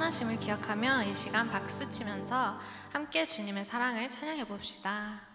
떠나심을 기억하며 이 시간 박수 치면서 함께 주님의 사랑을 찬양해 봅시다.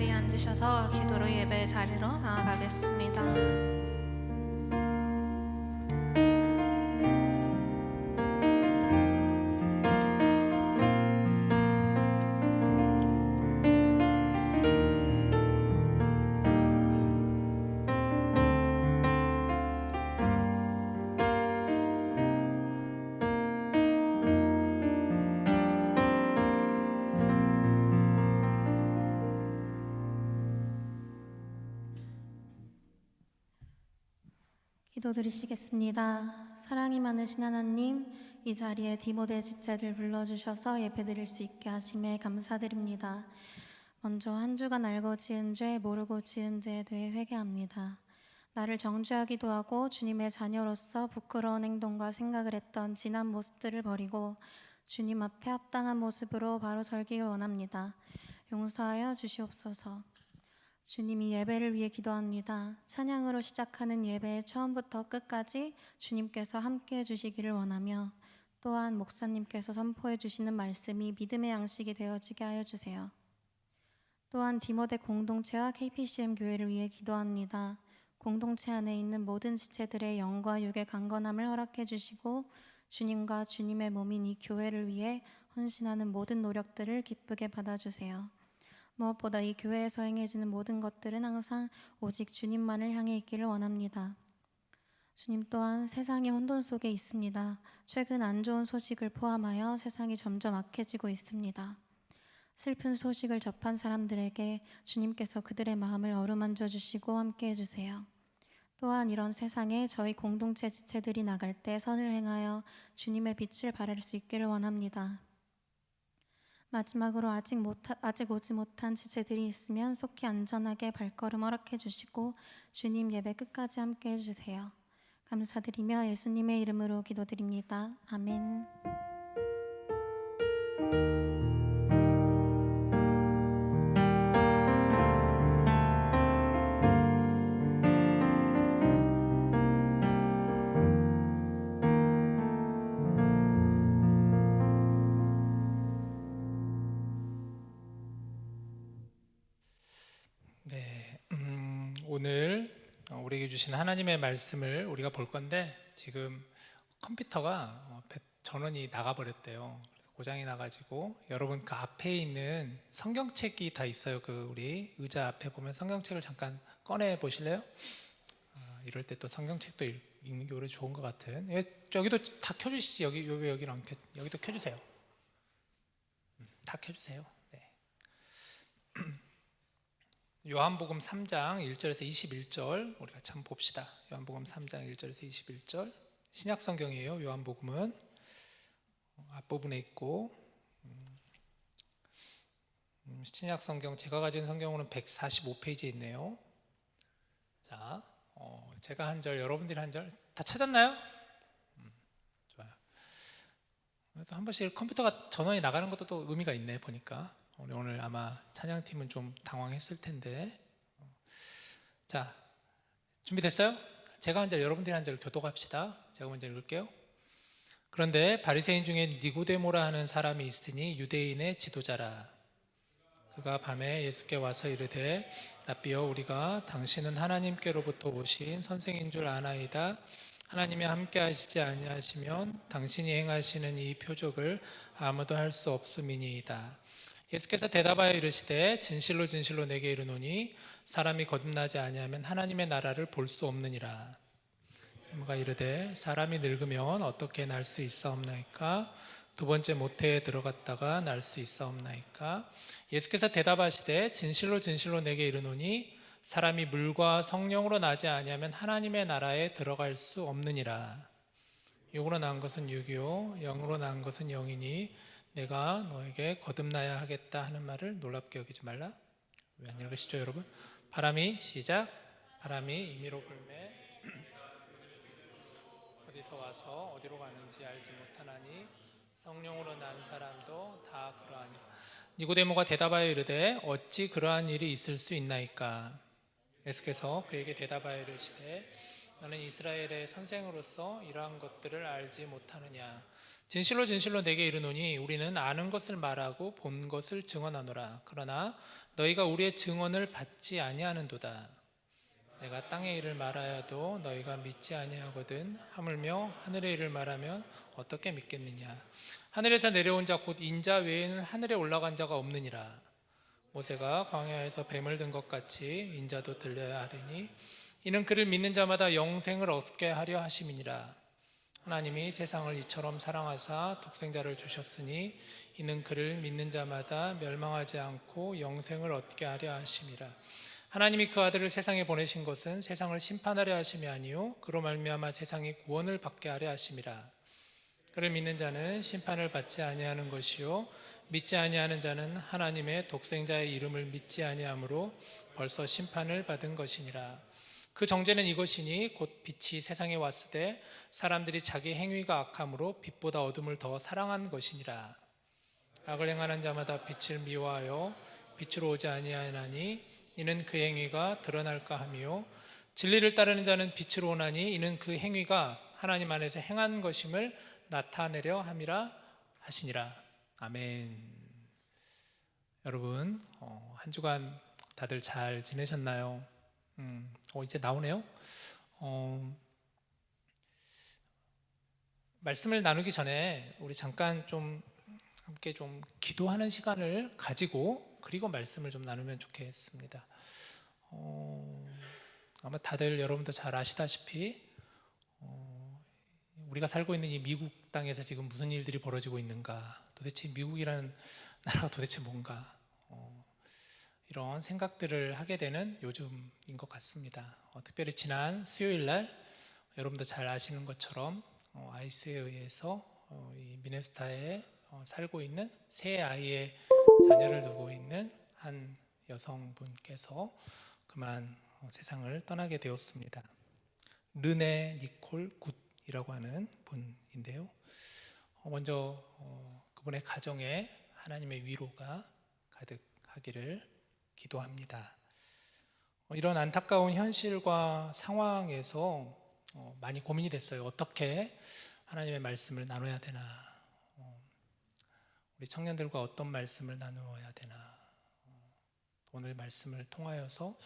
자리에 앉으셔서 기도로 예배 자리로 나아가겠습니다. 기도드리시겠습니다. 사랑이 많으신 하나님, 이 자리에 디모데 지체들 불러주셔서 예배드릴 수 있게 하심에 감사드립니다. 먼저 한 주간 알고 지은 죄, 모르고 지은 죄에 대해 회개합니다. 나를 정죄하기도 하고 주님의 자녀로서 부끄러운 행동과 생각을 했던 지난 모습들을 버리고 주님 앞에 합당한 모습으로 바로 설기를 원합니다. 용서하여 주시옵소서. 주님이 예배를 위해 기도합니다. 찬양으로 시작하는 예배의 처음부터 끝까지 주님께서 함께해 주시기를 원하며 또한 목사님께서 선포해 주시는 말씀이 믿음의 양식이 되어지게 하여 주세요. 또한 디모데 공동체와 KPCM 교회를 위해 기도합니다. 공동체 안에 있는 모든 지체들의 영과 육의 강건함을 허락해 주시고 주님과 주님의 몸인 이 교회를 위해 헌신하는 모든 노력들을 기쁘게 받아주세요. 무엇보다 이 교회에서 행해지는 모든 것들은 항상 오직 주님만을 향해 있기를 원합니다. 주님 또한 세상이 혼돈 속에 있습니다. 최근 안 좋은 소식을 포함하여 세상이 점점 악해지고 있습니다. 슬픈 소식을 접한 사람들에게 주님께서 그들의 마음을 어루만져 주시고 함께 해주세요. 또한 이런 세상에 저희 공동체 지체들이 나갈 때 선을 행하여 주님의 빛을 발할 수 있기를 원합니다. 마지막으로 아직 오지 못한 지체들이 있으면 속히 안전하게 발걸음 허락해 주시고 주님 예배 끝까지 함께 해주세요. 감사드리며 예수님의 이름으로 기도드립니다. 아멘. 네, 오늘 우리에게 주신 하나님의 말씀을 우리가 볼 건데 지금 컴퓨터가 전원이 나가버렸대요. 그래서 고장이 나가지고 여러분 그 앞에 있는 성경책이 다 있어요. 그 우리 의자 앞에 보면 성경책을 잠깐 꺼내 보실래요? 이럴 때 또 성경책도 읽는 게 오히려 좋은 것 같은. 여기도 다 켜주시지. 여기랑 여기도 켜주세요. 다 켜주세요. 네. 요한복음 3장 1절에서 21절 우리가 참 봅시다. 요한복음 3장 1절에서 21절 신약 성경이에요. 요한복음은 앞부분에 있고 신약 성경 제가 가진 성경으로는 145페이지에 있네요. 자, 제가 한 절, 여러분들이 한 절 다 찾았나요? 좋아요. 또 한 번씩 컴퓨터가 전원이 나가는 것도 또 의미가 있네 보니까. 오늘 아마 찬양팀은 좀 당황했을 텐데. 자, 준비됐어요? 제가 한 절, 여러분들이 한 절 교독합시다. 제가 먼저 읽을게요. 그런데 바리새인 중에 니고데모라 하는 사람이 있으니 유대인의 지도자라. 그가 밤에 예수께 와서 이르되 라삐여, 우리가 당신은 하나님께로부터 오신 선생인 줄 아나이다. 하나님이 함께 하시지 아니하시면 당신이 행하시는 이 표적을 아무도 할 수 없음이니이다. 예수께서 대답하여 이르시되 진실로 진실로 내게 이르노니 사람이 거듭나지 아니하면 하나님의 나라를 볼 수 없느니라. 이모가 이르되 사람이 늙으면 어떻게 날 수 있사옵나이까? 두 번째 모태에 들어갔다가 날 수 있사옵나이까? 예수께서 대답하시되 진실로 진실로 내게 이르노니 사람이 물과 성령으로 나지 아니하면 하나님의 나라에 들어갈 수 없느니라. 육으로 난 것은 육이요 영으로 난 것은 영이니 내가 너에게 거듭나야 하겠다 하는 말을 놀랍게 여기지 말라. 왜 안 읽으시죠 여러분? 바람이 시작. 바람이 임의로 불매 어디서 와서 어디로 가는지 알지 못하나니 성령으로 난 사람도 다 그러하니라. 니고데모가 대답하여 이르되 어찌 그러한 일이 있을 수 있나이까? 예수께서 그에게 대답하여 이르시되 너는 이스라엘의 선생으로서 이러한 것들을 알지 못하느냐. 진실로 진실로 내게 이르노니 우리는 아는 것을 말하고 본 것을 증언하노라. 그러나 너희가 우리의 증언을 받지 아니하는도다. 내가 땅의 일을 말하여도 너희가 믿지 아니하거든. 하물며 하늘의 일을 말하면 어떻게 믿겠느냐. 하늘에서 내려온 자 곧 인자 외에는 하늘에 올라간 자가 없느니라. 모세가 광야에서 뱀을 든 것 같이 인자도 들려야 하리니 이는 그를 믿는 자마다 영생을 얻게 하려 하심이니라. 하나님이 세상을 이처럼 사랑하사 독생자를 주셨으니 이는 그를 믿는 자마다 멸망하지 않고 영생을 얻게 하려 하심이라. 하나님이 그 아들을 세상에 보내신 것은 세상을 심판하려 하심이 아니요 그로 말미암아 세상이 구원을 받게 하려 하심이라. 그를 믿는 자는 심판을 받지 아니하는 것이요 믿지 아니하는 자는 하나님의 독생자의 이름을 믿지 아니하므로 벌써 심판을 받은 것이니라. 그 정죄는 이것이니 곧 빛이 세상에 왔을 때 사람들이 자기 행위가 악함으로 빛보다 어둠을 더 사랑한 것이니라. 악을 행하는 자마다 빛을 미워하여 빛으로 오지 아니하나니 이는 그 행위가 드러날까 하며 진리를 따르는 자는 빛으로 오나니 이는 그 행위가 하나님 안에서 행한 것임을 나타내려 함이라 하시니라. 아멘. 여러분 한 주간 다들 잘 지내셨나요? 이제 나오네요. 말씀을 나누기 전에 우리 잠깐 좀 함께 좀 기도하는 시간을 가지고 그리고 말씀을 좀 나누면 좋겠습니다. 아마 다들 여러분도 잘 아시다시피 우리가 살고 있는 이 미국 땅에서 지금 무슨 일들이 벌어지고 있는가, 도대체 미국이라는 나라가 도대체 뭔가, 이런 생각들을 하게 되는 요즘인 것 같습니다. 특별히 지난 수요일 날 여러분도 잘 아시는 것처럼 아이스에 의해서 이 미네소타에 살고 있는 세 아이의 자녀를 두고 있는 한 여성분께서 그만 세상을 떠나게 되었습니다. 르네 니콜 굿이라고 하는 분인데요. 먼저 그분의 가정에 하나님의 위로가 가득하기를 기도합니다. 이런 안타까운 현실과 상황에서 많이 고민이 됐어요. 어떻게 하나님의 말씀을 나눠야 되나, 우리 청년들과 어떤 말씀을 나누어야 되나, 오늘 말씀을 통하여서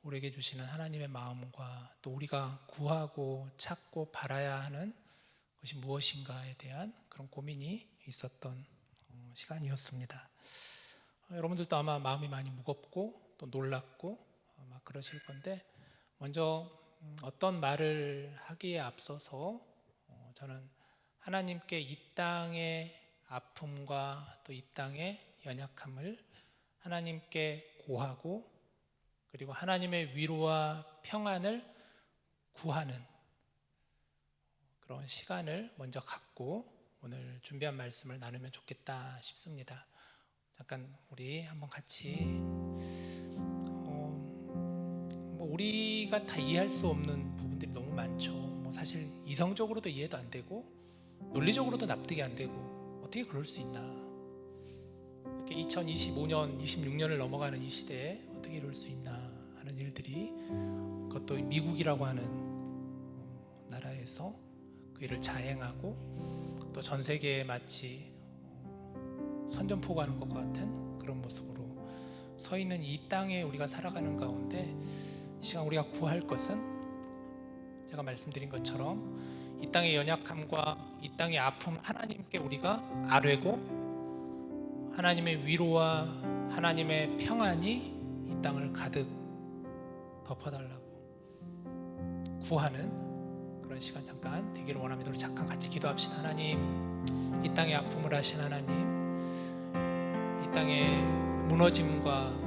우리에게 주시는 하나님의 마음과 또 우리가 구하고 찾고 바라야 하는 것이 무엇인가에 대한 그런 고민이 있었던 시간이었습니다. 여러분들도 아마 마음이 많이 무겁고 또 놀랍고 막 그러실 건데, 먼저 어떤 말을 하기에 앞서서 저는 하나님께 이 땅의 아픔과 또 이 땅의 연약함을 하나님께 고하고 그리고 하나님의 위로와 평안을 구하는 그런 시간을 먼저 갖고 오늘 준비한 말씀을 나누면 좋겠다 싶습니다. 잠깐 우리 한번 같이 우리가 다 이해할 수 없는 부분들이 너무 많죠. 사실 이성적으로도 이해도 안 되고 논리적으로도 납득이 안 되고 어떻게 그럴 수 있나, 이렇게 2025년, 26년을 넘어가는 이 시대에 어떻게 이럴 수 있나 하는 일들이, 그것도 미국이라고 하는 나라에서 그 일을 자행하고 또 전 세계에 마치 선전포고하는 것 같은 그런 모습으로 서 있는 이 땅에 우리가 살아가는 가운데 이 시간 우리가 구할 것은 제가 말씀드린 것처럼 이 땅의 연약함과 이 땅의 아픔 하나님께 우리가 아뢰고 하나님의 위로와 하나님의 평안이 이 땅을 가득 덮어달라고 구하는 그런 시간 잠깐 되기를 원합니다. 우리 잠깐 같이 기도합시다. 하나님, 이 땅의 아픔을 아신 하나님, 이 땅의 무너짐과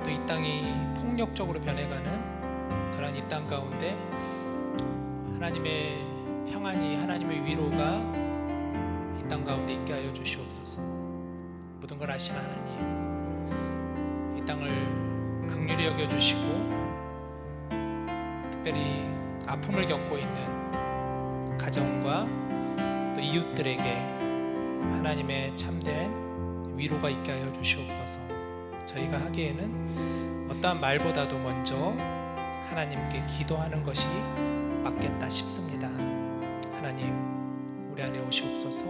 또 이 땅이 폭력적으로 변해가는 그런 이 땅 가운데 하나님의 평안이, 하나님의 위로가 이 땅 가운데 있게 하여 주시옵소서. 모든 걸 아신 하나님, 이 땅을 긍휼히 여겨주시고 특별히 아픔을 겪고 있는 가정과 또 이웃들에게 하나님의 참된 위로가 있게 하여 주시옵소서. 저희가 하기에는 어떠한 말보다도 먼저 하나님께 기도하는 것이 맞겠다 싶습니다. 하나님, 우리 안에 오시옵소서.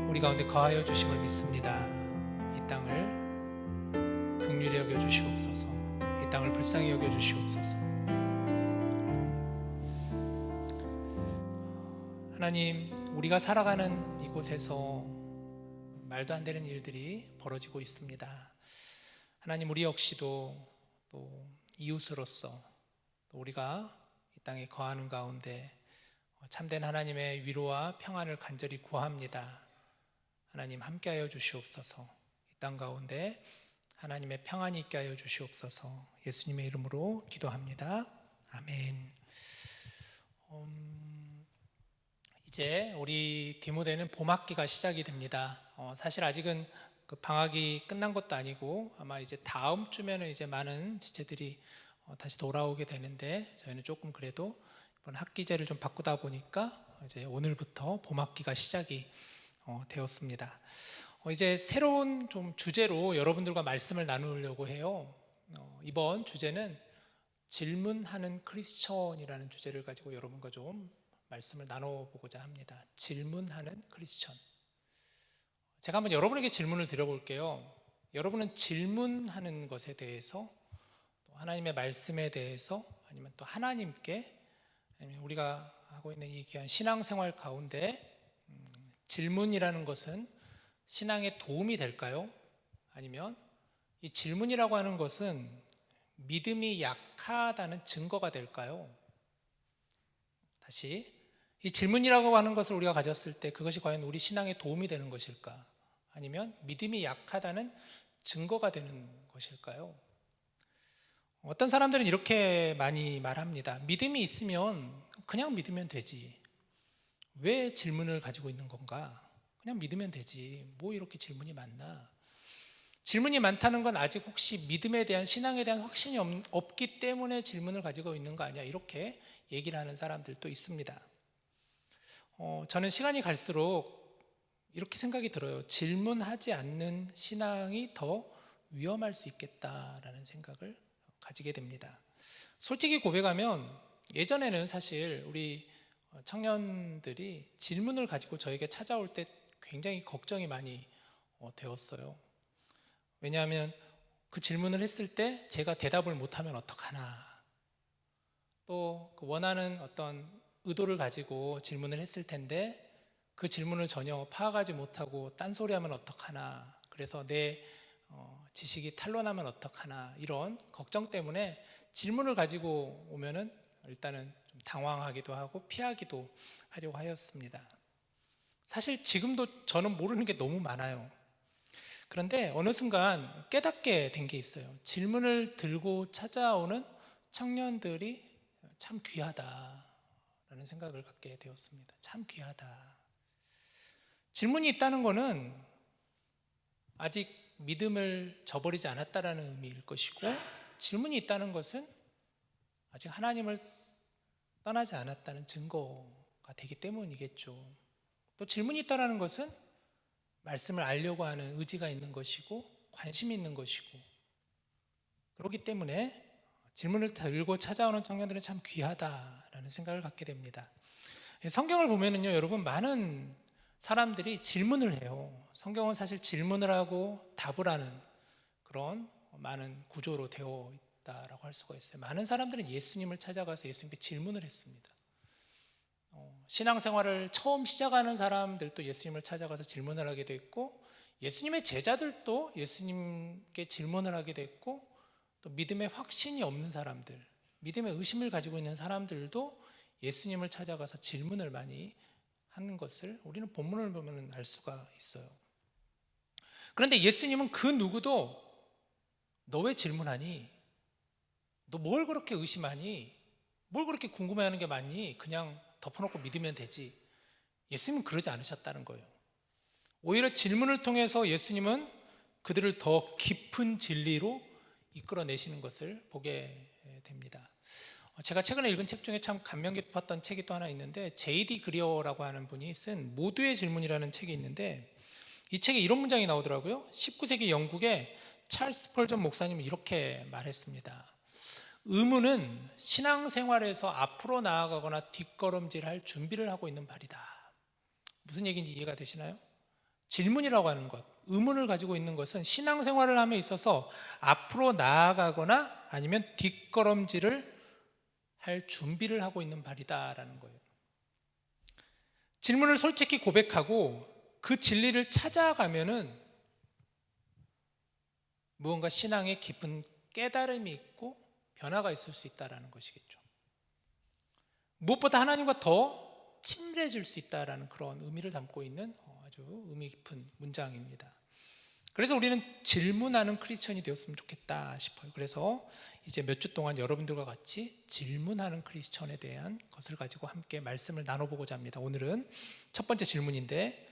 우리 가운데 거하여 주심을 믿습니다. 이 땅을 긍휼히 여겨 주시옵소서. 이 땅을 불쌍히 여겨 주시옵소서. 하나님, 우리가 살아가는 이곳에서 말도 안 되는 일들이 벌어지고 있습니다. 하나님, 우리 역시도 또 이웃으로서 또 우리가 이 땅에 거하는 가운데 참된 하나님의 위로와 평안을 간절히 구합니다. 하나님, 함께하여 주시옵소서. 이 땅 가운데 하나님의 평안이 있게 하여 주시옵소서. 예수님의 이름으로 기도합니다. 아멘. 이제 우리 디모데는 봄학기가 시작이 됩니다. 사실 아직은 그 방학이 끝난 것도 아니고 아마 이제 다음 주면은 이제 많은 지체들이 다시 돌아오게 되는데, 저희는 조금 그래도 이번 학기제를 좀 바꾸다 보니까 이제 오늘부터 봄학기가 시작이 되었습니다. 이제 새로운 좀 주제로 여러분들과 말씀을 나누려고 해요. 이번 주제는 질문하는 크리스천이라는 주제를 가지고 여러분과 좀 말씀을 나눠보고자 합니다. 질문하는 크리스천. 제가 한번 여러분에게 질문을 드려볼게요. 여러분은 질문하는 것에 대해서, 또 하나님의 말씀에 대해서, 아니면 또 하나님께, 아니면 우리가 하고 있는 이 귀한 신앙생활 가운데 질문이라는 것은 신앙에 도움이 될까요? 아니면 이 질문이라고 하는 것은 믿음이 약하다는 증거가 될까요? 다시, 이 질문이라고 하는 것을 우리가 가졌을 때 그것이 과연 우리 신앙에 도움이 되는 것일까? 아니면 믿음이 약하다는 증거가 되는 것일까요? 어떤 사람들은 이렇게 많이 말합니다. 믿음이 있으면 그냥 믿으면 되지. 왜 질문을 가지고 있는 건가? 그냥 믿으면 되지. 뭐 이렇게 질문이 많나? 질문이 많다는 건 아직 혹시 믿음에 대한, 신앙에 대한 확신이 없기 때문에 질문을 가지고 있는 거 아니야? 이렇게 얘기를 하는 사람들도 있습니다. 저는 시간이 갈수록 이렇게 생각이 들어요. 질문하지 않는 신앙이 더 위험할 수 있겠다라는 생각을 가지게 됩니다. 솔직히 고백하면 예전에는 사실 우리 청년들이 질문을 가지고 저에게 찾아올 때 굉장히 걱정이 많이 되었어요. 왜냐하면 그 질문을 했을 때 제가 대답을 못하면 어떡하나, 또 그 원하는 어떤 의도를 가지고 질문을 했을 텐데 그 질문을 전혀 파악하지 못하고 딴소리하면 어떡하나, 그래서 내 지식이 탄로나면 어떡하나, 이런 걱정 때문에 질문을 가지고 오면은 일단은 좀 당황하기도 하고 피하기도 하려고 하였습니다. 사실 지금도 저는 모르는 게 너무 많아요. 그런데 어느 순간 깨닫게 된 게 있어요. 질문을 들고 찾아오는 청년들이 참 귀하다라는 생각을 갖게 되었습니다. 참 귀하다. 질문이 있다는 것은 아직 믿음을 저버리지 않았다라는 의미일 것이고, 질문이 있다는 것은 아직 하나님을 떠나지 않았다는 증거가 되기 때문이겠죠. 또 질문이 있다는 것은 말씀을 알려고 하는 의지가 있는 것이고 관심이 있는 것이고, 그렇기 때문에 질문을 들고 찾아오는 청년들은 참 귀하다라는 생각을 갖게 됩니다. 성경을 보면은요, 여러분, 많은 사람들이 질문을 해요. 성경은 사실 질문을 하고 답을 하는 그런 많은 구조로 되어 있다라고 할 수가 있어요. 많은 사람들은 예수님을 찾아가서 예수님께 질문을 했습니다. 신앙생활을 처음 시작하는 사람들도 예수님을 찾아가서 질문을 하게 됐고, 예수님의 제자들도 예수님께 질문을 하게 됐고, 또 믿음에 확신이 없는 사람들, 믿음의 의심을 가지고 있는 사람들도 예수님을 찾아가서 질문을 많이 하는 것을 우리는 본문을 보면 알 수가 있어요. 그런데 예수님은 그 누구도 너 왜 질문하니? 너 뭘 그렇게 의심하니? 뭘 그렇게 궁금해하는 게 많니? 그냥 덮어놓고 믿으면 되지. 예수님은 그러지 않으셨다는 거예요. 오히려 질문을 통해서 예수님은 그들을 더 깊은 진리로 이끌어내시는 것을 보게 됩니다. 제가 최근에 읽은 책 중에 참 감명 깊었던 책이 또 하나 있는데, J.D. 그리어라고 하는 분이 쓴 모두의 질문이라는 책이 있는데, 이 책에 이런 문장이 나오더라고요. 19세기 영국의 찰스 펄전 목사님이 이렇게 말했습니다. 의무는 신앙생활에서 앞으로 나아가거나 뒷걸음질할 준비를 하고 있는 말이다. 무슨 얘기인지 이해가 되시나요? 질문이라고 하는 것, 의문을 가지고 있는 것은 신앙생활을 함에 있어서 앞으로 나아가거나 아니면 뒷걸음질을 할 준비를 하고 있는 말이다라는 거예요. 질문을 솔직히 고백하고 그 진리를 찾아가면은 무언가 신앙에 깊은 깨달음이 있고 변화가 있을 수 있다는 것이겠죠. 무엇보다 하나님과 더 친밀해질 수 있다는 그런 의미를 담고 있는 아주 의미 깊은 문장입니다. 그래서 우리는 질문하는 크리스천이 되었으면 좋겠다 싶어요. 그래서 이제 몇 주 동안 여러분들과 같이 질문하는 크리스천에 대한 것을 가지고 함께 말씀을 나눠보고자 합니다. 오늘은 첫 번째 질문인데,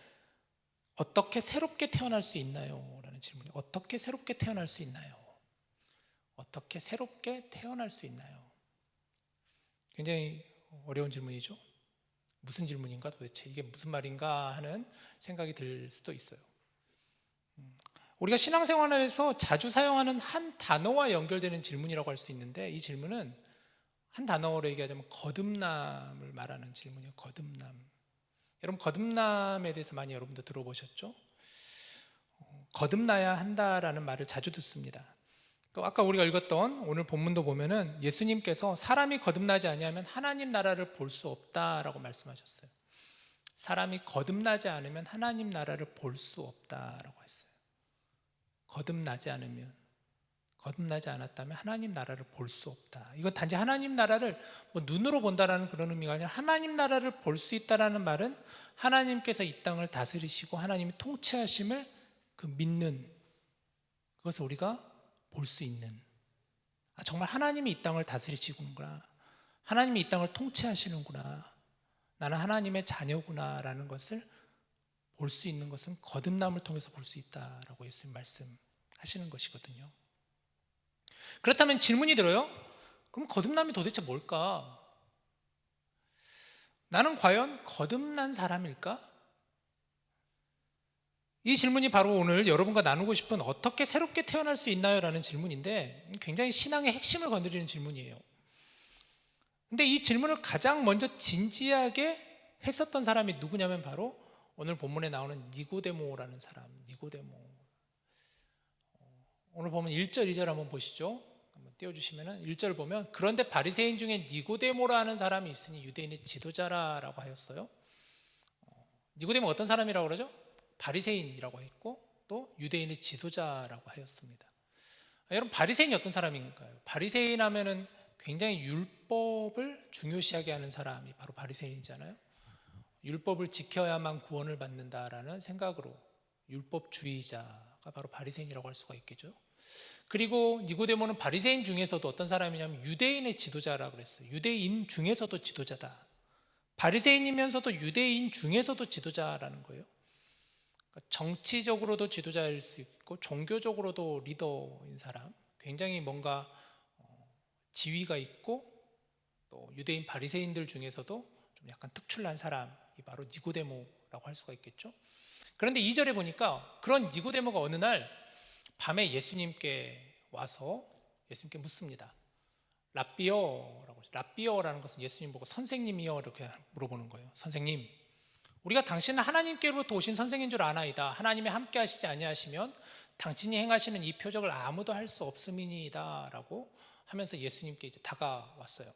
어떻게 새롭게 태어날 수 있나요? 라는 질문이에요. 어떻게 새롭게 태어날 수 있나요? 어떻게 새롭게 태어날 수 있나요? 굉장히 어려운 질문이죠. 무슨 질문인가, 도대체 이게 무슨 말인가 하는 생각이 들 수도 있어요. 우리가 신앙생활에서 자주 사용하는 한 단어와 연결되는 질문이라고 할 수 있는데, 이 질문은 한 단어로 얘기하자면 거듭남을 말하는 질문이에요. 거듭남. 여러분, 거듭남에 대해서 많이 여러분도 들어보셨죠? 거듭나야 한다라는 말을 자주 듣습니다. 아까 우리가 읽었던 오늘 본문도 보면은 예수님께서 사람이 거듭나지 아니하면 하나님 나라를 볼 수 없다라고 말씀하셨어요. 사람이 거듭나지 않으면 하나님 나라를 볼 수 없다라고 했어요. 거듭나지 않았다면 하나님 나라를 볼 수 없다. 이건 단지 하나님 나라를 눈으로 본다라는 그런 의미가 아니라, 하나님 나라를 볼 수 있다라는 말은 하나님께서 이 땅을 다스리시고 하나님이 통치하심을 믿는, 그것을 우리가 볼 수 있는, 정말 하나님이 이 땅을 다스리시구나, 하나님이 이 땅을 통치하시는구나, 나는 하나님의 자녀구나 라는 것을 볼 수 있는 것은 거듭남을 통해서 볼 수 있다라고 예수님 말씀하시는 것이거든요. 그렇다면 질문이 들어요. 그럼 거듭남이 도대체 뭘까? 나는 과연 거듭난 사람일까? 이 질문이 바로 오늘 여러분과 나누고 싶은 어떻게 새롭게 태어날 수 있나요? 라는 질문인데, 굉장히 신앙의 핵심을 건드리는 질문이에요. 근데 이 질문을 가장 먼저 진지하게 했었던 사람이 누구냐면 바로 오늘 본문에 나오는 니고데모라는 사람. 니고데모. 오늘 보면 1절 2절 한번 보시죠. 한번 띄워주시면 1절 보면, 그런데 바리새인 중에 니고데모라는 사람이 있으니 유대인의 지도자라고 하였어요. 니고데모 어떤 사람이라고 그러죠? 바리새인이라고 했고 또 유대인의 지도자라고 하였습니다. 여러분, 바리새인이 어떤 사람인가요? 바리새인 하면은 굉장히 율법을 중요시하게 하는 사람이 바로 바리새인이잖아요. 율법을 지켜야만 구원을 받는다라는 생각으로 율법주의자가 바로 바리새인이라고 할 수가 있겠죠. 그리고 니고데모는 바리새인 중에서도 어떤 사람이냐면 유대인의 지도자라고 그랬어요. 유대인 중에서도 지도자다. 바리새인이면서도 유대인 중에서도 지도자라는 거예요. 정치적으로도 지도자일 수 있고 종교적으로도 리더인 사람, 굉장히 뭔가 지위가 있고 또 유대인 바리새인들 중에서도 좀 약간 특출난 사람이 바로 니고데모라고 할 수가 있겠죠. 그런데 2절에 보니까 그런 니고데모가 어느 날 밤에 예수님께 와서 예수님께 묻습니다. 라삐어라고. 라삐어라는 것은 예수님 보고 선생님이여 이렇게 물어보는 거예요. 선생님, 우리가 당신은 하나님께로부터 오신 선생인 줄 아나이다. 하나님이 함께 하시지 아니하시면 당신이 행하시는 이 표적을 아무도 할 수 없음이니이다 라고 하면서 예수님께 이제 다가왔어요.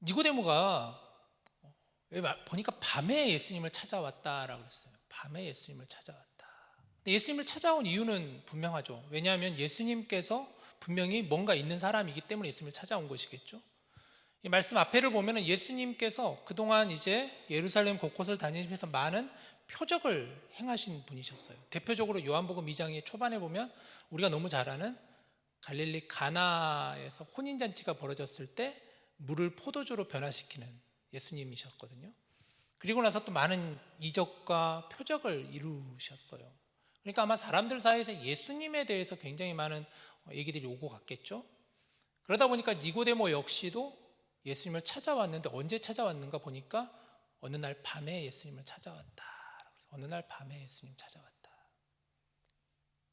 니고데모가 보니까 밤에 예수님을 찾아왔다라고 그랬어요. 밤에 예수님을 찾아왔다. 근데 예수님을 찾아온 이유는 분명하죠. 왜냐하면 예수님께서 분명히 뭔가 있는 사람이기 때문에 예수님을 찾아온 것이겠죠. 이 말씀 앞에를 보면 예수님께서 그동안 이제 예루살렘 곳곳을 다니시면서 많은 표적을 행하신 분이셨어요. 대표적으로 요한복음 2장의 초반에 보면 우리가 너무 잘 아는 갈릴리 가나에서 혼인잔치가 벌어졌을 때 물을 포도주로 변화시키는 예수님이셨거든요. 그리고 나서 또 많은 이적과 표적을 이루셨어요. 그러니까 아마 사람들 사이에서 예수님에 대해서 굉장히 많은 얘기들이 오고 갔겠죠. 그러다 보니까 니고데모 역시도 예수님을 찾아왔는데 언제 찾아왔는가 보니까 어느 날 밤에 예수님을 찾아왔다. 어느 날 밤에 예수님 찾아왔다.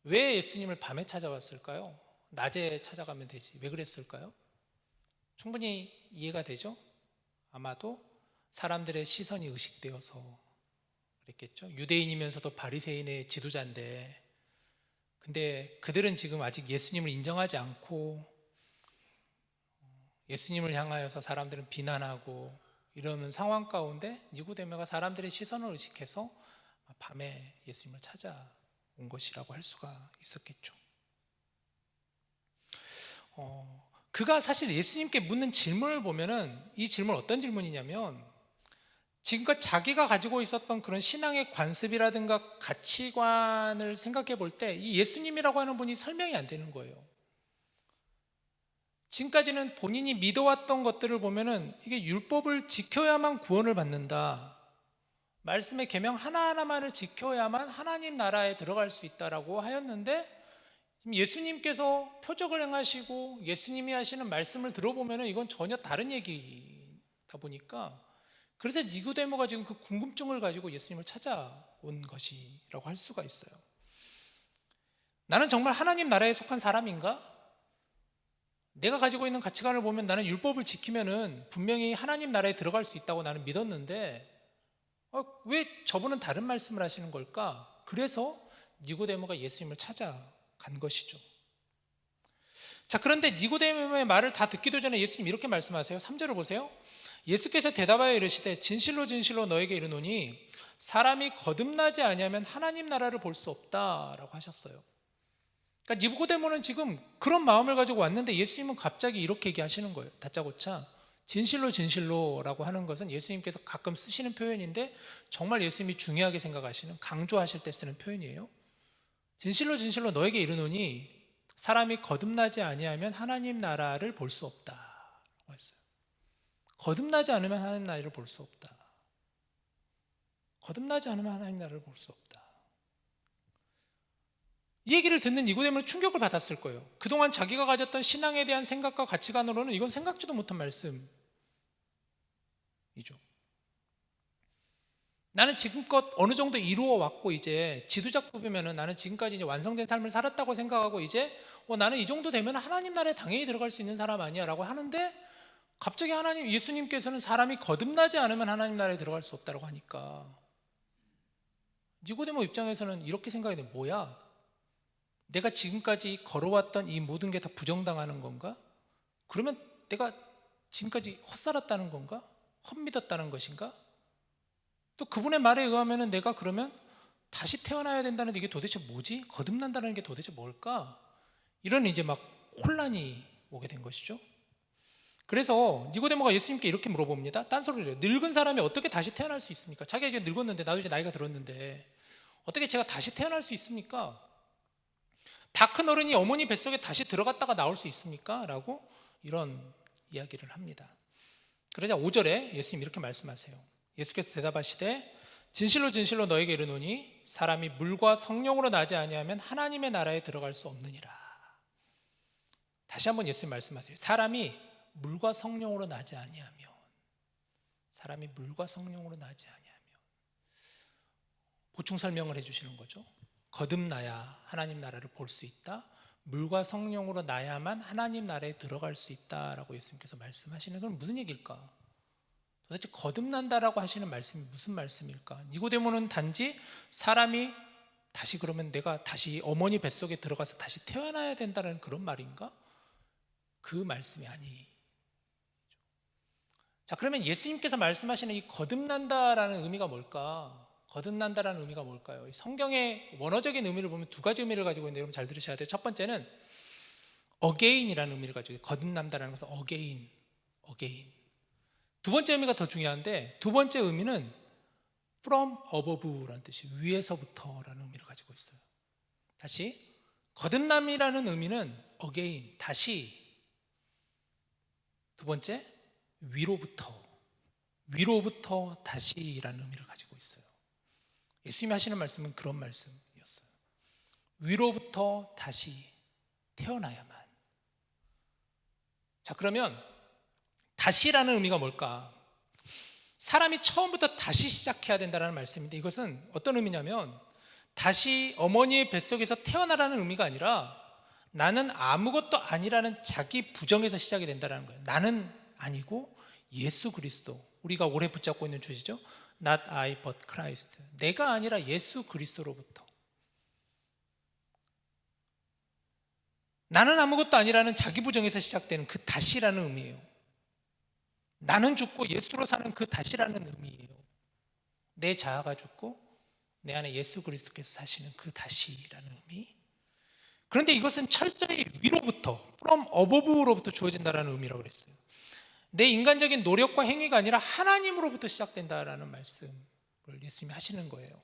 왜 예수님을 밤에 찾아왔을까요? 낮에 찾아가면 되지. 왜 그랬을까요? 충분히 이해가 되죠? 아마도 사람들의 시선이 의식되어서 그랬겠죠. 유대인이면서도 바리새인의 지도자인데, 근데 그들은 지금 아직 예수님을 인정하지 않고 예수님을 향하여서 사람들은 비난하고 이러는 상황 가운데 니고데모가 사람들의 시선을 의식해서 밤에 예수님을 찾아온 것이라고 할 수가 있었겠죠. 그가 사실 예수님께 묻는 질문을 보면은 이 질문 어떤 질문이냐면, 지금껏 자기가 가지고 있었던 그런 신앙의 관습이라든가 가치관을 생각해 볼 때 이 예수님이라고 하는 분이 설명이 안 되는 거예요. 지금까지는 본인이 믿어왔던 것들을 보면은 이게 율법을 지켜야만 구원을 받는다, 말씀의 계명 하나하나만을 지켜야만 하나님 나라에 들어갈 수 있다라고 하였는데, 지금 예수님께서 표적을 행하시고 예수님이 하시는 말씀을 들어보면은 이건 전혀 다른 얘기다 보니까, 그래서 니고데모가 지금 그 궁금증을 가지고 예수님을 찾아온 것이라고 할 수가 있어요. 나는 정말 하나님 나라에 속한 사람인가? 내가 가지고 있는 가치관을 보면 나는 율법을 지키면은 분명히 하나님 나라에 들어갈 수 있다고 나는 믿었는데 왜 저분은 다른 말씀을 하시는 걸까? 그래서 니고데모가 예수님을 찾아간 것이죠. 자, 그런데 니고데모의 말을 다 듣기도 전에 예수님 이렇게 말씀하세요. 3절을 보세요. 예수께서 대답하여 이르시되 진실로 진실로 너에게 이르노니 사람이 거듭나지 아니하면 하나님 나라를 볼 수 없다라고 하셨어요. 그러니까 니고데모는 지금 그런 마음을 가지고 왔는데 예수님은 갑자기 이렇게 얘기하시는 거예요. 다짜고짜 진실로 진실로라고 하는 것은 예수님께서 가끔 쓰시는 표현인데 정말 예수님이 중요하게 생각하시는, 강조하실 때 쓰는 표현이에요. 진실로 진실로 너에게 이르노니 사람이 거듭나지 아니하면 하나님 나라를 볼 수 없다라고 했어요. 거듭나지 않으면 하나님 나라를 볼 수 없다. 거듭나지 않으면 하나님 나라를 볼 수 없다. 이 얘기를 듣는 니고데모는 충격을 받았을 거예요. 그동안 자기가 가졌던 신앙에 대한 생각과 가치관으로는 이건 생각지도 못한 말씀이죠. 나는 지금껏 어느 정도 이루어 왔고 이제 지도자급이면은 나는 지금까지 이제 완성된 삶을 살았다고 생각하고 이제 나는 이 정도 되면 하나님 나라에 당연히 들어갈 수 있는 사람 아니야라고 하는데, 갑자기 예수님께서는 사람이 거듭나지 않으면 하나님 나라에 들어갈 수 없다고 하니까 니고데모 입장에서는 이렇게 생각이 돼. 뭐야? 내가 지금까지 걸어왔던 이 모든 게 다 부정당하는 건가? 그러면 내가 지금까지 헛살았다는 건가? 헛믿었다는 것인가? 또 그분의 말에 의하면 내가 그러면 다시 태어나야 된다는 이게 도대체 뭐지? 거듭난다는 게 도대체 뭘까? 이런 이제 막 혼란이 오게 된 것이죠. 그래서 니고데모가 예수님께 이렇게 물어봅니다. 딴소리를 해요. 늙은 사람이 어떻게 다시 태어날 수 있습니까? 자기가 이제 늙었는데, 나도 이제 나이가 들었는데 어떻게 제가 다시 태어날 수 있습니까? 다 큰 어른이 어머니 뱃속에 다시 들어갔다가 나올 수 있습니까? 라고 이런 이야기를 합니다. 그러자 5절에 예수님 이렇게 말씀하세요. 예수께서 대답하시되 진실로 진실로 너에게 이르노니 사람이 물과 성령으로 나지 아니하면 하나님의 나라에 들어갈 수 없느니라. 다시 한번 예수님 말씀하세요. 사람이 물과 성령으로 나지 아니하면, 사람이 물과 성령으로 나지 아니하면, 보충 설명을 해주시는 거죠. 거듭나야 하나님 나라를 볼 수 있다, 물과 성령으로 나야만 하나님 나라에 들어갈 수 있다라고 예수님께서 말씀하시는 건 무슨 얘기일까? 도대체 거듭난다라고 하시는 말씀이 무슨 말씀일까? 니고데모는 단지 사람이 다시, 그러면 내가 다시 어머니 뱃속에 들어가서 다시 태어나야 된다는 그런 말인가? 그 말씀이 아니. 자, 그러면 예수님께서 말씀하시는 이 거듭난다라는 의미가 뭘까? 거듭난다라는 의미가 뭘까요? 이 성경의 원어적인 의미를 보면 두 가지 의미를 가지고 있는데 여러분 잘 들으셔야 돼요. 첫 번째는 again이라는 의미를 가지고 있어요. 거듭난다라는 것은 again. 두 번째 의미가 더 중요한데, 두 번째 의미는 from above라는 뜻이 위에서부터라는 의미를 가지고 있어요. 다시, 거듭남이라는 의미는 again, 다시. 두 번째, 위로부터 다시라는 의미를 가지고 있어요. 예수님이 하시는 말씀은 그런 말씀이었어요. 위로부터 다시 태어나야만. 자, 그러면 다시라는 의미가 뭘까? 사람이 처음부터 다시 시작해야 된다는 말씀인데, 이것은 어떤 의미냐면 다시 어머니의 뱃속에서 태어나라는 의미가 아니라 나는 아무것도 아니라는 자기 부정에서 시작이 된다는 거예요. 나는 아니고 예수 그리스도, 우리가 오래 붙잡고 있는 주제죠. Not I but Christ. 내가 아니라 예수 그리스도로부터. 나는 아무것도 아니라는 자기 부정에서 시작되는 그 다시라는 의미예요. 나는 죽고 예수로 사는 그 다시라는 의미예요. 내 자아가 죽고 내 안에 예수 그리스도께서 사시는 그 다시라는 의미. 그런데 이것은 철저히 위로부터, from above로부터 주어진다는 의미라고 그랬어요. 내 인간적인 노력과 행위가 아니라 하나님으로부터 시작된다라는 말씀을 예수님이 하시는 거예요.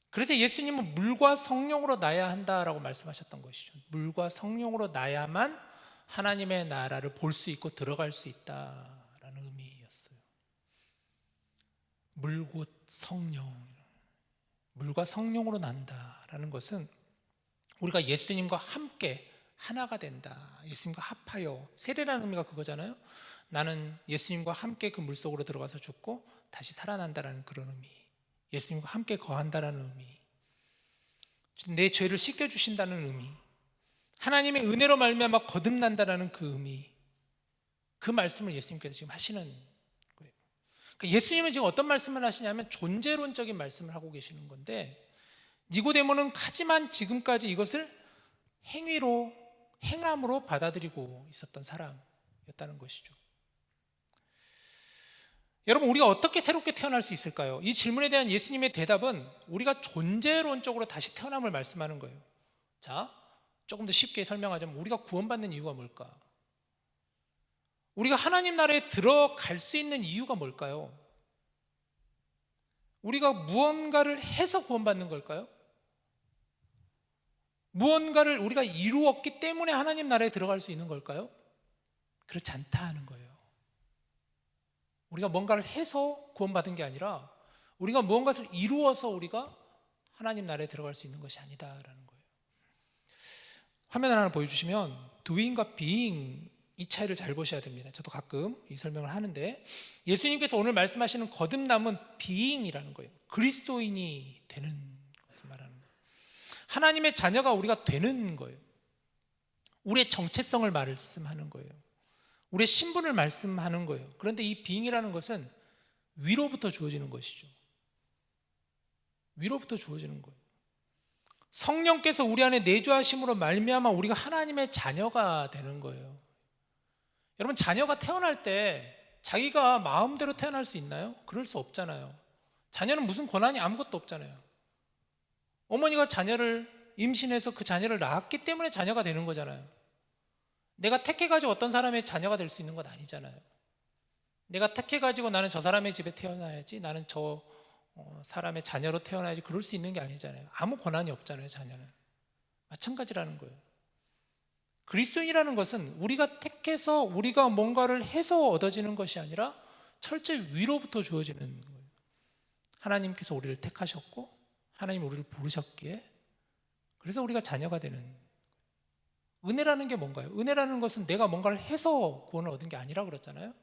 그래서 예수님은 물과 성령으로 나야 한다라고 말씀하셨던 것이죠. 물과 성령으로 나야만 하나님의 나라를 볼 수 있고 들어갈 수 있다라는 의미였어요. 물 곧 성령, 물과 성령으로 난다라는 것은 우리가 예수님과 함께 하나가 된다, 예수님과 합하여, 세례라는 의미가 그거잖아요. 나는 예수님과 함께 그 물속으로 들어가서 죽고 다시 살아난다라는 그런 의미, 예수님과 함께 거한다라는 의미, 내 죄를 씻겨주신다는 의미, 하나님의 은혜로 말미암아 거듭난다라는 그 의미, 그 말씀을 예수님께서 지금 하시는 거예요. 그러니까 예수님은 지금 어떤 말씀을 하시냐면 존재론적인 말씀을 하고 계시는 건데, 니고데모는 하지만 지금까지 이것을 행위로, 행함으로 받아들이고 있었던 사람이었다는 것이죠. 여러분, 우리가 어떻게 새롭게 태어날 수 있을까요? 이 질문에 대한 예수님의 대답은 우리가 존재론적으로 다시 태어남을 말씀하는 거예요. 자, 조금 더 쉽게 설명하자면 우리가 구원받는 이유가 뭘까? 우리가 하나님 나라에 들어갈 수 있는 이유가 뭘까요? 우리가 무언가를 해서 구원받는 걸까요? 무언가를 우리가 이루었기 때문에 하나님 나라에 들어갈 수 있는 걸까요? 그렇지 않다 하는 거예요. 우리가 뭔가를 해서 구원받은 게 아니라 우리가 무언가를 이루어서 우리가 하나님 나라에 들어갈 수 있는 것이 아니다라는 거예요. 화면 하나 보여주시면 doing과 being, 이 차이를 잘 보셔야 됩니다. 저도 가끔 이 설명을 하는데, 예수님께서 오늘 말씀하시는 거듭남은 being이라는 거예요. 그리스도인이 되는 것을 말하는 거예요. 하나님의 자녀가 우리가 되는 거예요. 우리의 정체성을 말씀하는 거예요. 우리의 신분을 말씀하는 거예요. 그런데 이 being이라는 것은 위로부터 주어지는 것이죠. 위로부터 주어지는 거예요. 성령께서 우리 안에 내주하심으로 말미암아 우리가 하나님의 자녀가 되는 거예요. 여러분, 자녀가 태어날 때 자기가 마음대로 태어날 수 있나요? 그럴 수 없잖아요. 자녀는 무슨 권한이 아무것도 없잖아요. 어머니가 자녀를 임신해서 그 자녀를 낳았기 때문에 자녀가 되는 거잖아요. 내가 택해가지고 어떤 사람의 자녀가 될 수 있는 건 아니잖아요. 내가 택해가지고 나는 저 사람의 집에 태어나야지, 나는 저 사람의 자녀로 태어나야지, 그럴 수 있는 게 아니잖아요. 아무 권한이 없잖아요. 자녀는 마찬가지라는 거예요. 그리스도인이라는 것은 우리가 택해서 우리가 뭔가를 해서 얻어지는 것이 아니라 철저히 위로부터 주어지는 거예요. 하나님께서 우리를 택하셨고 하나님 우리를 부르셨기에, 그래서 우리가 자녀가 되는. 은혜라는 게 뭔가요? 은혜라는 것은 내가 뭔가를 해서 구원을 얻은 게 아니라 그랬잖아요.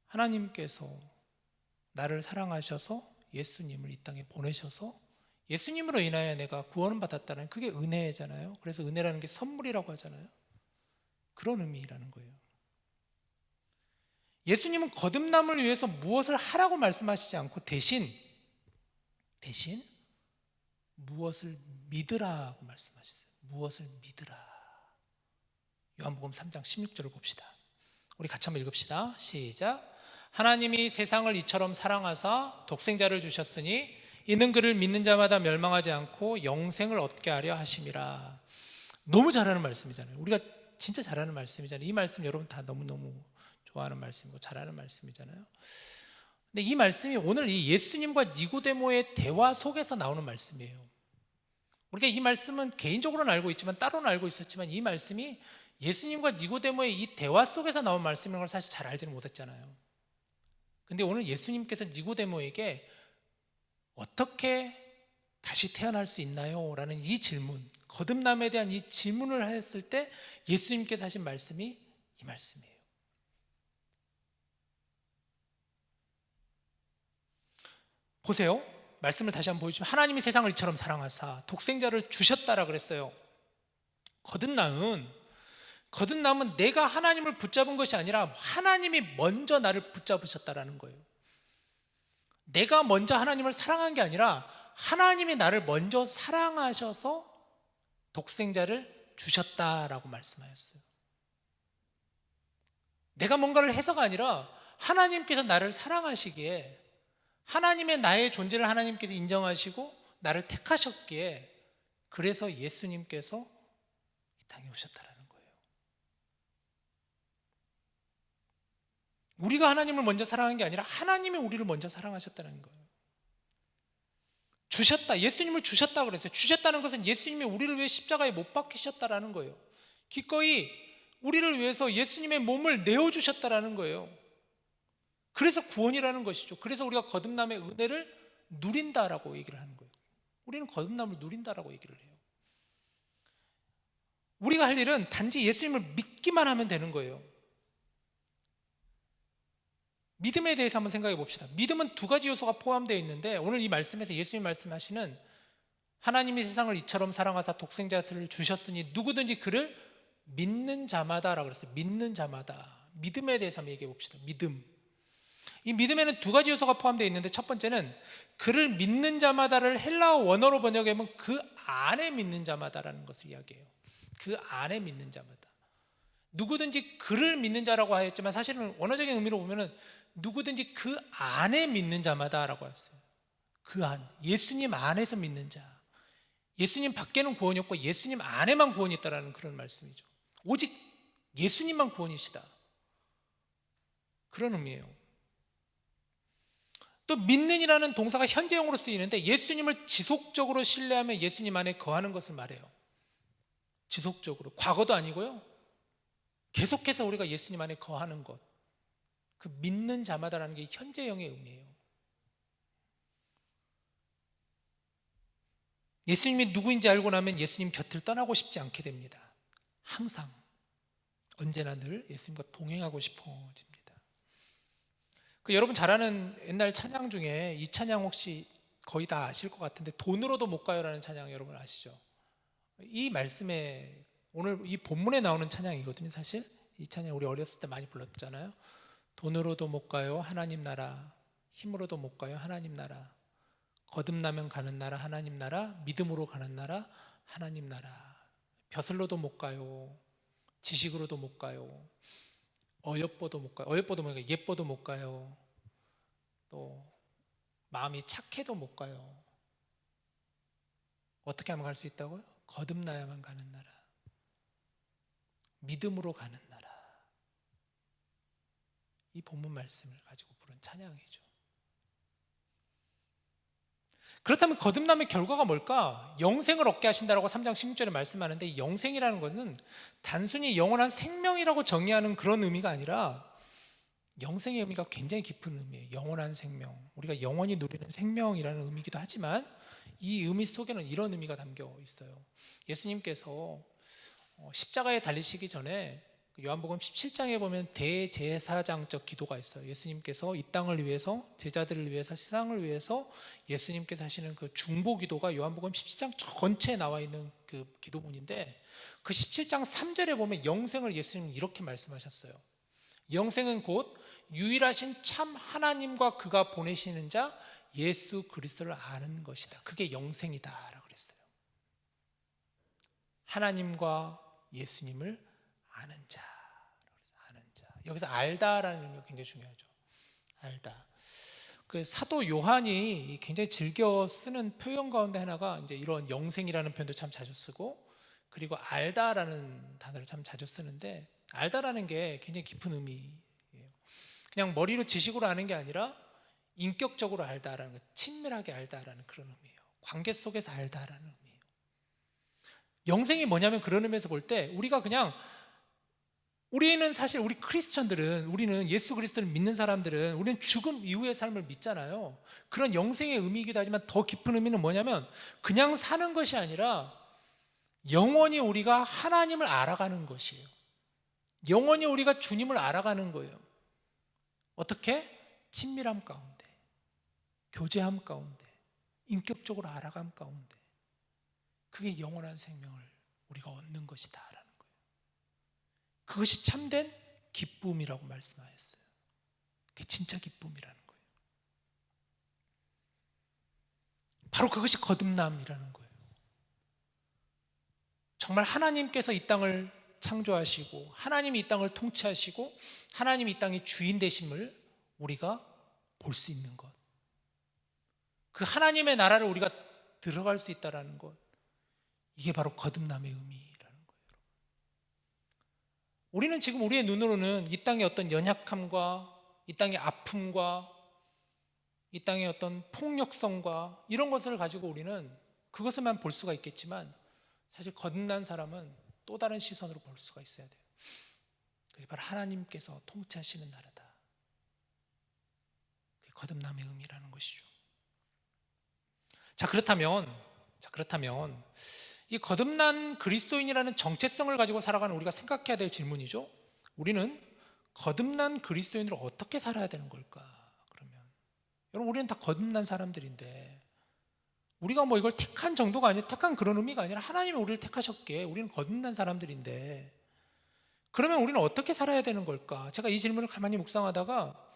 하나님께서 나를 사랑하셔서 예수님을 이 땅에 보내셔서 예수님으로 인하여 내가 구원을 받았다는, 그게 은혜잖아요. 그래서 은혜라는 게 선물이라고 하잖아요. 그런 의미라는 거예요. 예수님은 거듭남을 위해서 무엇을 하라고 말씀하시지 않고 대신 무엇을 믿으라고 말씀하셨어요. 무엇을 믿으라. 요한복음 3장 16절을 봅시다. 우리 같이 한번 읽읍시다. 시작. 하나님이 세상을 이처럼 사랑하사 독생자를 주셨으니 이는 그를 믿는 자마다 멸망하지 않고 영생을 얻게 하려 하심이라. 너무 잘하는 말씀이잖아요. 우리가 진짜 잘하는 말씀이잖아요. 이 말씀 여러분 다 너무너무 좋아하는 말씀이고 잘하는 말씀이잖아요. 근데 이 말씀이 오늘 이 예수님과 니고데모의 대화 속에서 나오는 말씀이에요. 우리가 이 말씀은 개인적으로는 알고 있지만, 따로는 알고 있었지만, 이 말씀이 예수님과 니고데모의 이 대화 속에서 나온 말씀인 걸 사실 잘 알지는 못했잖아요. 근데 오늘 예수님께서 니고데모에게 어떻게 다시 태어날 수 있나요? 라는 이 질문, 거듭남에 대한 이 질문을 했을 때 예수님께서 하신 말씀이 이 말씀이에요. 보세요. 말씀을 다시 한번 보여주면 하나님이 세상을 이처럼 사랑하사 독생자를 주셨다라 그랬어요. 거듭남은 내가 하나님을 붙잡은 것이 아니라 하나님이 먼저 나를 붙잡으셨다라는 거예요. 내가 먼저 하나님을 사랑한 게 아니라 하나님이 나를 먼저 사랑하셔서 독생자를 주셨다라고 말씀하셨어요. 내가 뭔가를 해서가 아니라 하나님께서 나를 사랑하시기에, 하나님의 나의 존재를 하나님께서 인정하시고 나를 택하셨기에, 그래서 예수님께서 이 땅에 오셨다라는 거예요. 우리가 하나님을 먼저 사랑한 게 아니라 하나님이 우리를 먼저 사랑하셨다는 거예요. 주셨다, 예수님을 주셨다 그랬어요. 주셨다는 것은 예수님이 우리를 위해 십자가에 못 박히셨다라는 거예요. 기꺼이 우리를 위해서 예수님의 몸을 내어주셨다라는 거예요. 그래서 구원이라는 것이죠. 그래서 우리가 거듭남의 은혜를 누린다라고 얘기를 하는 거예요. 우리는 거듭남을 누린다라고 얘기를 해요. 우리가 할 일은 단지 예수님을 믿기만 하면 되는 거예요. 믿음에 대해서 한번 생각해 봅시다. 믿음은 두 가지 요소가 포함되어 있는데, 오늘 이 말씀에서 예수님 말씀하시는 하나님이 세상을 이처럼 사랑하사 독생자를 주셨으니 누구든지 그를 믿는 자마다라고 그랬어요. 믿는 자마다. 믿음에 대해서 한번 얘기해 봅시다. 믿음. 이 믿음에는 두 가지 요소가 포함되어 있는데, 첫 번째는 그를 믿는 자마다를 헬라어 원어로 번역하면 그 안에 믿는 자마다라는 것을 이야기해요. 그 안에 믿는 자마다. 누구든지 그를 믿는 자라고 하였지만 사실은 원어적인 의미로 보면은 누구든지 그 안에 믿는 자마다라고 했어요. 그 안, 예수님 안에서 믿는 자. 예수님 밖에는 구원이 없고 예수님 안에만 구원이 있다라는 그런 말씀이죠. 오직 예수님만 구원이시다, 그런 의미예요. 또 믿는이라는 동사가 현재형으로 쓰이는데, 예수님을 지속적으로 신뢰하며 예수님 안에 거하는 것을 말해요. 지속적으로, 과거도 아니고요, 계속해서 우리가 예수님 안에 거하는 것, 그 믿는 자마다라는 게 현재형의 의미예요. 예수님이 누구인지 알고 나면 예수님 곁을 떠나고 싶지 않게 됩니다. 항상, 언제나 늘 예수님과 동행하고 싶어집니다. 여러분 잘 아는 옛날 찬양 중에 이 찬양 혹시 거의 다 아실 것 같은데, 돈으로도 못 가요라는 찬양 여러분 아시죠? 이 말씀에, 오늘 이 본문에 나오는 찬양이거든요. 사실 이 찬양 우리 어렸을 때 많이 불렀잖아요. 돈으로도 못 가요 하나님 나라, 힘으로도 못 가요 하나님 나라, 거듭나면 가는 나라 하나님 나라, 믿음으로 가는 나라 하나님 나라. 벼슬로도 못 가요, 지식으로도 못 가요, 어여뻐도 못 가요. 어여뻐도 못 가요, 예뻐도 못 가요, 또 마음이 착해도 못 가요. 어떻게 하면 갈 수 있다고요? 거듭나야만 가는 나라, 믿음으로 가는 나라. 이 본문 말씀을 가지고 부른 찬양이죠. 그렇다면 거듭남의 결과가 뭘까? 영생을 얻게 하신다라고 3장 16절에 말씀하는데, 이 영생이라는 것은 단순히 영원한 생명이라고 정의하는 그런 의미가 아니라, 영생의 의미가 굉장히 깊은 의미예요. 영원한 생명, 우리가 영원히 누리는 생명이라는 의미이기도 하지만, 이 의미 속에는 이런 의미가 담겨 있어요. 예수님께서 십자가에 달리시기 전에 요한복음 17장에 보면 대제사장적 기도가 있어요. 예수님께서 이 땅을 위해서, 제자들을 위해서, 세상을 위해서 예수님께서 하시는 그 중보 기도가 요한복음 17장 전체에 나와 있는 그 기도문인데, 그 17장 3절에 보면 영생을 예수님은 이렇게 말씀하셨어요. 영생은 곧 유일하신 참 하나님과 그가 보내시는 자 예수 그리스도를 아는 것이다. 그게 영생이다 라고 그랬어요. 하나님과 예수님을 아는 자. 아는 자. 여기서 알다라는 의미가 굉장히 중요하죠. 알다. 그 사도 요한이 굉장히 즐겨 쓰는 표현 가운데 하나가 이제 이런 영생이라는 표현도 참 자주 쓰고, 그리고 알다라는 단어를 참 자주 쓰는데, 알다라는 게 굉장히 깊은 의미예요. 그냥 머리로 지식으로 아는 게 아니라 인격적으로 알다라는 거, 친밀하게 알다라는 그런 의미예요. 관계 속에서 알다라는 의미예요. 영생이 뭐냐면, 그런 의미에서 볼 때 우리가 그냥, 우리는 사실, 우리 크리스천들은, 우리는 예수 그리스도를 믿는 사람들은 우리는 죽음 이후의 삶을 믿잖아요. 그런 영생의 의미이기도 하지만 더 깊은 의미는 뭐냐면, 그냥 사는 것이 아니라 영원히 우리가 하나님을 알아가는 것이에요. 영원히 우리가 주님을 알아가는 거예요. 어떻게? 친밀함 가운데, 교제함 가운데, 인격적으로 알아감 가운데 그게 영원한 생명을 우리가 얻는 것이다라는 거예요. 그것이 참된 기쁨이라고 말씀하셨어요. 그게 진짜 기쁨이라는 거예요. 바로 그것이 거듭남이라는 거예요. 정말 하나님께서 이 땅을 창조하시고 하나님이 이 땅을 통치하시고 하나님이 이 땅의 주인 되심을 우리가 볼 수 있는 것, 그 하나님의 나라를 우리가 들어갈 수 있다는 것, 이게 바로 거듭남의 의미라는 거예요. 우리는 지금 우리의 눈으로는 이 땅의 어떤 연약함과 이 땅의 아픔과 이 땅의 어떤 폭력성과 이런 것을 가지고 우리는 그것을만 볼 수가 있겠지만, 사실 거듭난 사람은 또 다른 시선으로 볼 수가 있어야 돼요. 그게 바로 하나님께서 통치하시는 나라다. 그게 거듭남의 의미라는 것이죠. 자, 그렇다면 이 거듭난 그리스도인이라는 정체성을 가지고 살아가는 우리가 생각해야 될 질문이죠. 우리는 거듭난 그리스도인으로 어떻게 살아야 되는 걸까? 그러면 여러분, 우리는 다 거듭난 사람들인데 우리가 뭐 이걸 택한 정도가 아니라, 택한 그런 의미가 아니라 하나님이 우리를 택하셨기에 우리는 거듭난 사람들인데, 그러면 우리는 어떻게 살아야 되는 걸까? 제가 이 질문을 가만히 묵상하다가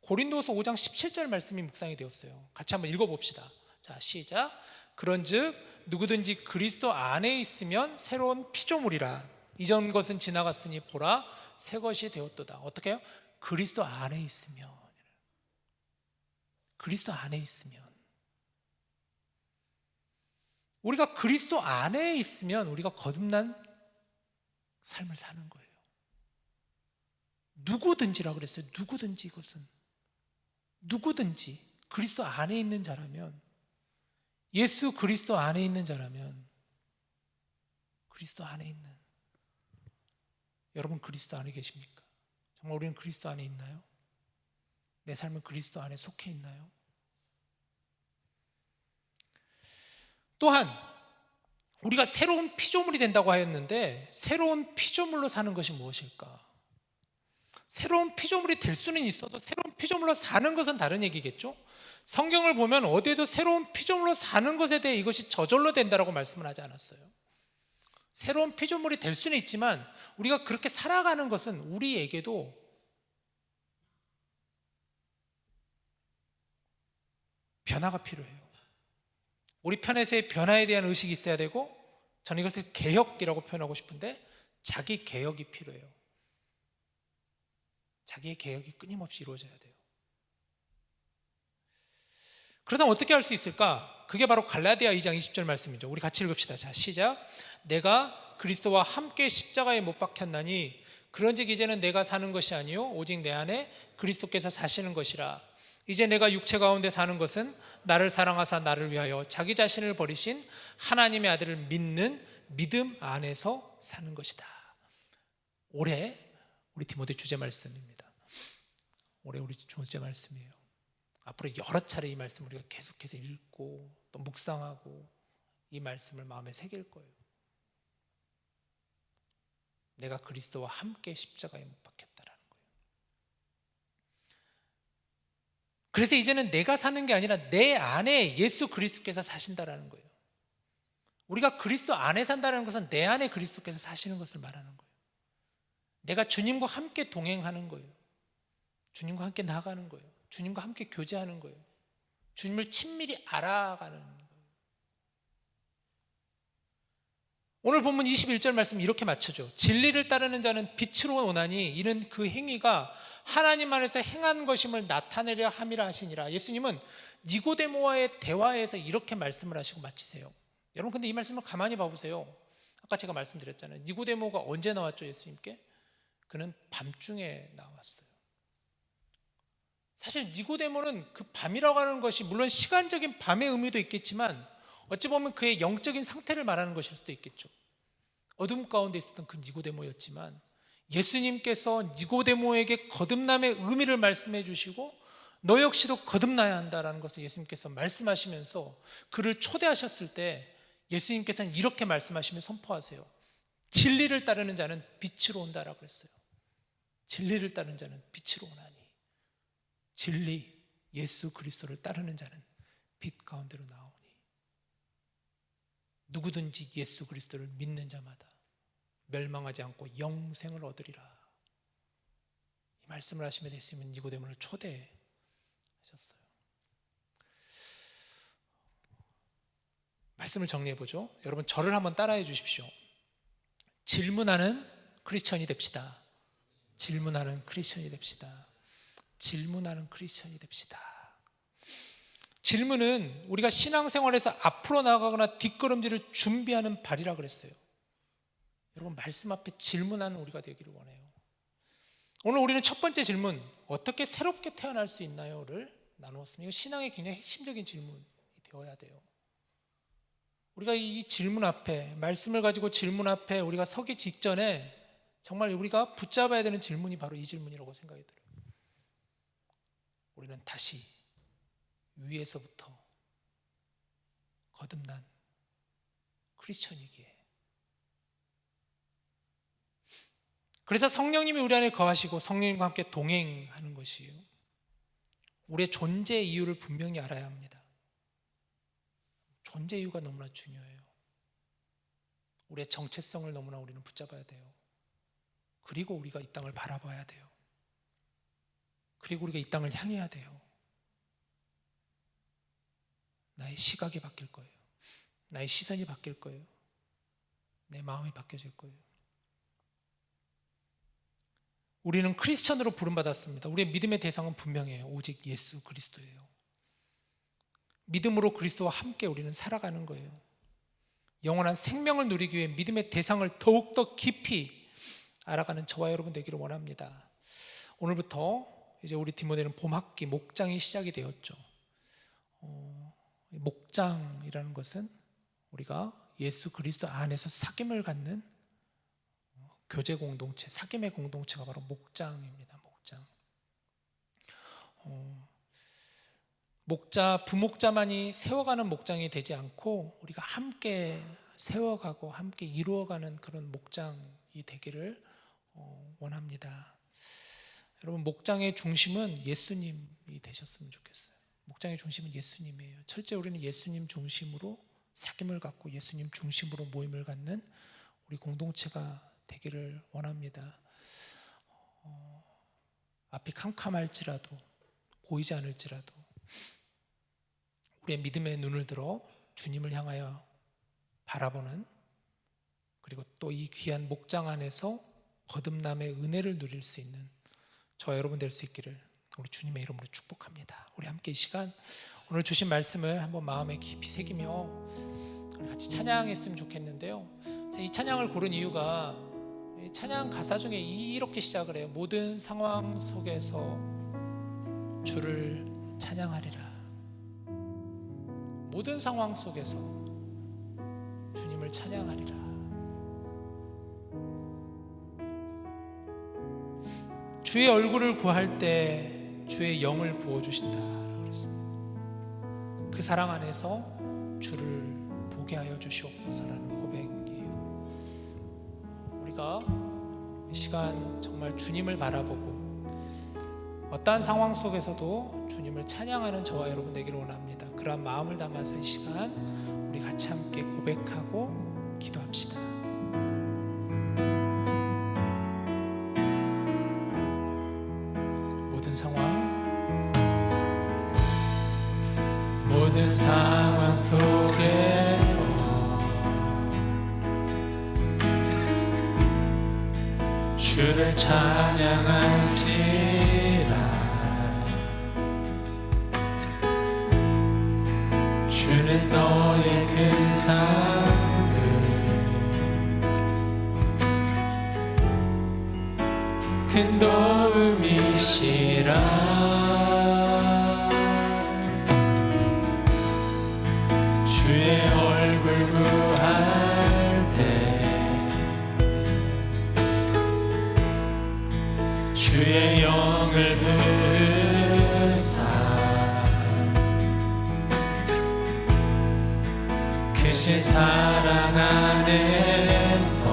고린도서 5장 17절 말씀이 묵상이 되었어요. 같이 한번 읽어봅시다. 자, 시작. 그런즉 누구든지 그리스도 안에 있으면 새로운 피조물이라. 이전 것은 지나갔으니 보라 새 것이 되었도다. 어떻게 해요? 그리스도 안에 있으면. 그리스도 안에 있으면. 우리가 그리스도 안에 있으면 우리가 거듭난 삶을 사는 거예요. 누구든지라고 그랬어요. 누구든지. 이것은 누구든지 그리스도 안에 있는 자라면, 예수 그리스도 안에 있는 자라면, 그리스도 안에 있는 여러분, 그리스도 안에 계십니까? 정말 우리는 그리스도 안에 있나요? 내 삶은 그리스도 안에 속해 있나요? 또한 우리가 새로운 피조물이 된다고 하였는데, 새로운 피조물로 사는 것이 무엇일까? 새로운 피조물이 될 수는 있어도 새로운 피조물로 사는 것은 다른 얘기겠죠? 성경을 보면 어디에도 새로운 피조물로 사는 것에 대해 이것이 저절로 된다라고 말씀을 하지 않았어요. 새로운 피조물이 될 수는 있지만 우리가 그렇게 살아가는 것은 우리에게도 변화가 필요해요. 우리 편에서의 변화에 대한 의식이 있어야 되고, 저는 이것을 개혁이라고 표현하고 싶은데 자기 개혁이 필요해요. 자기의 개혁이 끊임없이 이루어져야 돼요. 그러다면 어떻게 할 수 있을까? 그게 바로 갈라디아 2장 20절 말씀이죠. 우리 같이 읽읍시다. 자, 시작. 내가 그리스도와 함께 십자가에 못 박혔나니 그런즉 이제는 내가 사는 것이 아니요 오직 내 안에 그리스도께서 사시는 것이라. 이제 내가 육체 가운데 사는 것은 나를 사랑하사 나를 위하여 자기 자신을 버리신 하나님의 아들을 믿는 믿음 안에서 사는 것이다. 올해 우리 디모데 주제 말씀입니다. 올해 우리 주제 말씀이에요. 앞으로 여러 차례 이 말씀을 우리가 계속해서 읽고 또 묵상하고 이 말씀을 마음에 새길 거예요. 내가 그리스도와 함께 십자가에 못 박혔다라는 거예요. 그래서 이제는 내가 사는 게 아니라 내 안에 예수 그리스도께서 사신다라는 거예요. 우리가 그리스도 안에 산다는 것은 내 안에 그리스도께서 사시는 것을 말하는 거예요. 내가 주님과 함께 동행하는 거예요. 주님과 함께 나아가는 거예요. 주님과 함께 교제하는 거예요. 주님을 친밀히 알아가는 거예요. 오늘 본문 21절 말씀 이렇게 맞춰줘. 진리를 따르는 자는 빛으로 오나니 이는 그 행위가 하나님 안에서 행한 것임을 나타내려 함이라 하시니라. 예수님은 니고데모와의 대화에서 이렇게 말씀을 하시고 마치세요. 여러분, 근데 이 말씀을 가만히 봐보세요. 아까 제가 말씀드렸잖아요. 니고데모가 언제 나왔죠? 예수님께? 그는 밤중에 나왔어요. 사실 니고데모는 그 밤이라고 하는 것이 물론 시간적인 밤의 의미도 있겠지만 어찌 보면 그의 영적인 상태를 말하는 것일 수도 있겠죠. 어둠 가운데 있었던 그 니고데모였지만 예수님께서 니고데모에게 거듭남의 의미를 말씀해 주시고 너 역시도 거듭나야 한다라는 것을 예수님께서 말씀하시면서 그를 초대하셨을 때 예수님께서는 이렇게 말씀하시며 선포하세요. 진리를 따르는 자는 빛으로 온다라고 했어요. 진리를 따르는 자는 빛으로 오나니, 진리 예수 그리스도를 따르는 자는 빛 가운데로 나오니 누구든지 예수 그리스도를 믿는 자마다 멸망하지 않고 영생을 얻으리라. 이 말씀을 하시면서 예수님은 니고데모를 초대하셨어요. 말씀을 정리해 보죠. 여러분 저를 한번 따라해 주십시오. 질문하는 크리스천이 됩시다. 질문하는 크리스천이 됩시다. 질문하는 크리스천이 됩시다. 질문은 우리가 신앙생활에서 앞으로 나가거나 뒷걸음질을 준비하는 발이라 그랬어요. 여러분 말씀 앞에 질문하는 우리가 되기를 원해요. 오늘 우리는 첫 번째 질문, 어떻게 새롭게 태어날 수 있나요?를 나누었습니다. 이거 신앙의 굉장히 핵심적인 질문이 되어야 돼요. 우리가 이 질문 앞에, 말씀을 가지고 질문 앞에 우리가 서기 직전에 정말 우리가 붙잡아야 되는 질문이 바로 이 질문이라고 생각이 들어요. 우리는 다시 위에서부터 거듭난 크리스천이기에, 그래서 성령님이 우리 안에 거하시고 성령님과 함께 동행하는 것이에요. 우리의 존재 이유를 분명히 알아야 합니다. 존재 이유가 너무나 중요해요. 우리의 정체성을 너무나 우리는 붙잡아야 돼요. 그리고 우리가 이 땅을 바라봐야 돼요. 그리고 우리가 이 땅을 향해야 돼요. 나의 시각이 바뀔 거예요. 나의 시선이 바뀔 거예요. 내 마음이 바뀌어질 거예요. 우리는 크리스천으로 부름받았습니다. 우리의 믿음의 대상은 분명해요. 오직 예수 그리스도예요. 믿음으로 그리스도와 함께 우리는 살아가는 거예요. 영원한 생명을 누리기 위해 믿음의 대상을 더욱더 깊이 알아가는 저와 여러분 되기를 원합니다. 오늘부터 이제 우리 디모데는 봄학기 목장이 시작이 되었죠. 목장이라는 것은 우리가 예수 그리스도 안에서 사귐을 갖는 교제 공동체, 사귐의 공동체가 바로 목장입니다. 목장. 부목자만이 세워가는 목장이 되지 않고 우리가 함께 세워가고 함께 이루어가는 그런 목장이 되기를 원합니다. 여러분 목장의 중심은 예수님이 되셨으면 좋겠어요. 목장의 중심은 예수님이에요. 철저히 우리는 예수님 중심으로 사귐을 갖고 예수님 중심으로 모임을 갖는 우리 공동체가 되기를 원합니다. 앞이 캄캄할지라도 보이지 않을지라도 우리의 믿음의 눈을 들어 주님을 향하여 바라보는, 그리고 또 이 귀한 목장 안에서 거듭남의 은혜를 누릴 수 있는 저와 여러분 될 수 있기를 우리 주님의 이름으로 축복합니다. 우리 함께 이 시간 오늘 주신 말씀을 한번 마음에 깊이 새기며 우리 같이 찬양했으면 좋겠는데요. 이 찬양을 고른 이유가 이 찬양 가사 중에 이렇게 시작을 해요. 모든 상황 속에서 주를 찬양하리라. 모든 상황 속에서 주님을 찬양하리라. 주의 얼굴을 구할 때 주의 영을 부어주신다 그랬습니다. 그 사랑 안에서 주를 보게 하여 주시옵소서라는 고백이에요. 우리가 이 시간 정말 주님을 바라보고 어떠한 상황 속에서도 주님을 찬양하는 저와 여러분 되기를 원합니다. 그러한 마음을 담아서 이 시간 우리 같이 함께 고백하고 기도합시다. 모든 상황 속에서 주를 찬양할지라. 주는 너의 큰 사랑을 큰 도움이시라. 주의 얼굴 구할 때 주의 영을 부으사 크신 사랑 안에서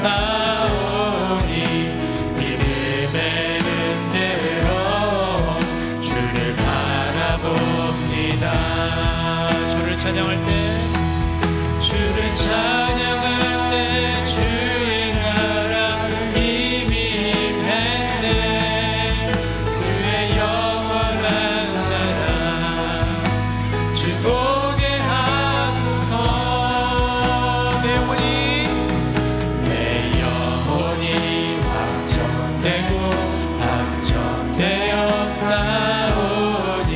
되었사오니 믿음의 눈으로 주를 바라봅니다. 주를 찬양할 때 주를 찬양할 때 주행하라 힘이 임했네. 주의 영원한 나라 주 보게 하소서. 내 영혼이 확정되고 확정되어 싸우니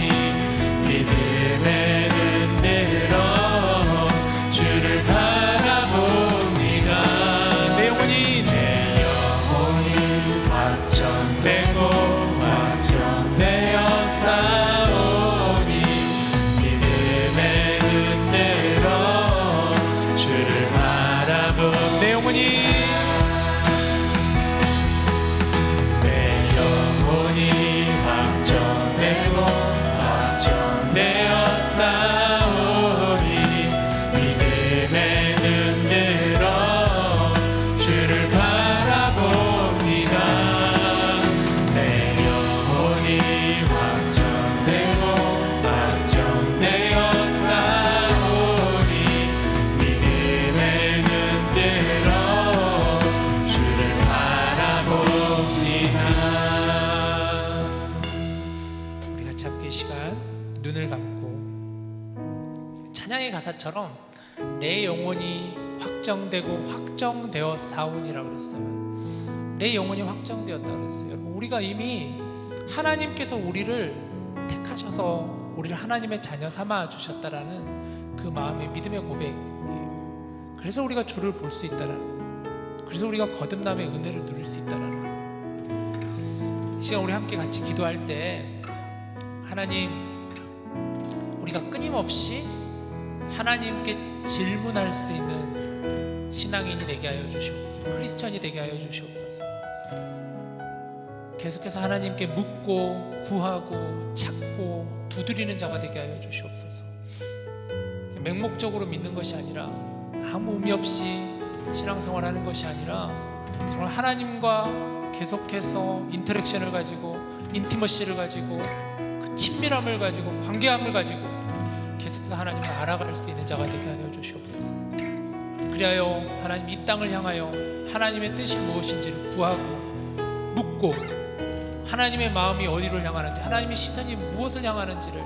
믿음의 눈으로 주를 바라봅니다. 내 영혼이 확정되고 확정되어 싸우니 믿음의 눈으로 주를 바라봅니다. 내 영혼이 확정되고 확정되어 싸우니 믿음의 눈으로 주를 바라봅니다. 내 영혼이 확정되고 확정되어 싸우니 믿음의 눈으로 주를 바라봅니다. 우리 같이 함께 이 시간 눈을 감고 찬양의 가사처럼 내 영혼이 확정되고 확정되어 사온이라고 그랬어요. 내 영혼이 확정되었다고 그랬어요. 여러분, 우리가 이미 하나님께서 우리를 택하셔서 우리를 하나님의 자녀 삼아 주셨다라는 그 마음의 믿음의 고백이에요. 그래서 우리가 주를 볼 수 있다라는, 그래서 우리가 거듭남의 은혜를 누릴 수 있다라는. 이 시간 우리 함께 같이 기도할 때 하나님, 우리가 끊임없이 하나님께 질문할 수 있는 신앙인이 되게 하여 주시옵소서. 크리스천이 되게 하여 주시옵소서. 계속해서 하나님께 묻고 구하고 찾고 두드리는 자가 되게 하여 주시옵소서. 맹목적으로 믿는 것이 아니라, 아무 의미 없이 신앙생활하는 것이 아니라 정말 하나님과 계속해서 인터랙션을 가지고, 인티머시를 가지고, 그 친밀함을 가지고, 관계함을 가지고 계속해서 하나님을 알아갈 수 있는 자가 되게 하여 주시옵소서. 그리하여 하나님 이 땅을 향하여 하나님의 뜻이 무엇인지를 구하고 묻고, 하나님의 마음이 어디를 향하는지, 하나님의 시선이 무엇을 향하는지를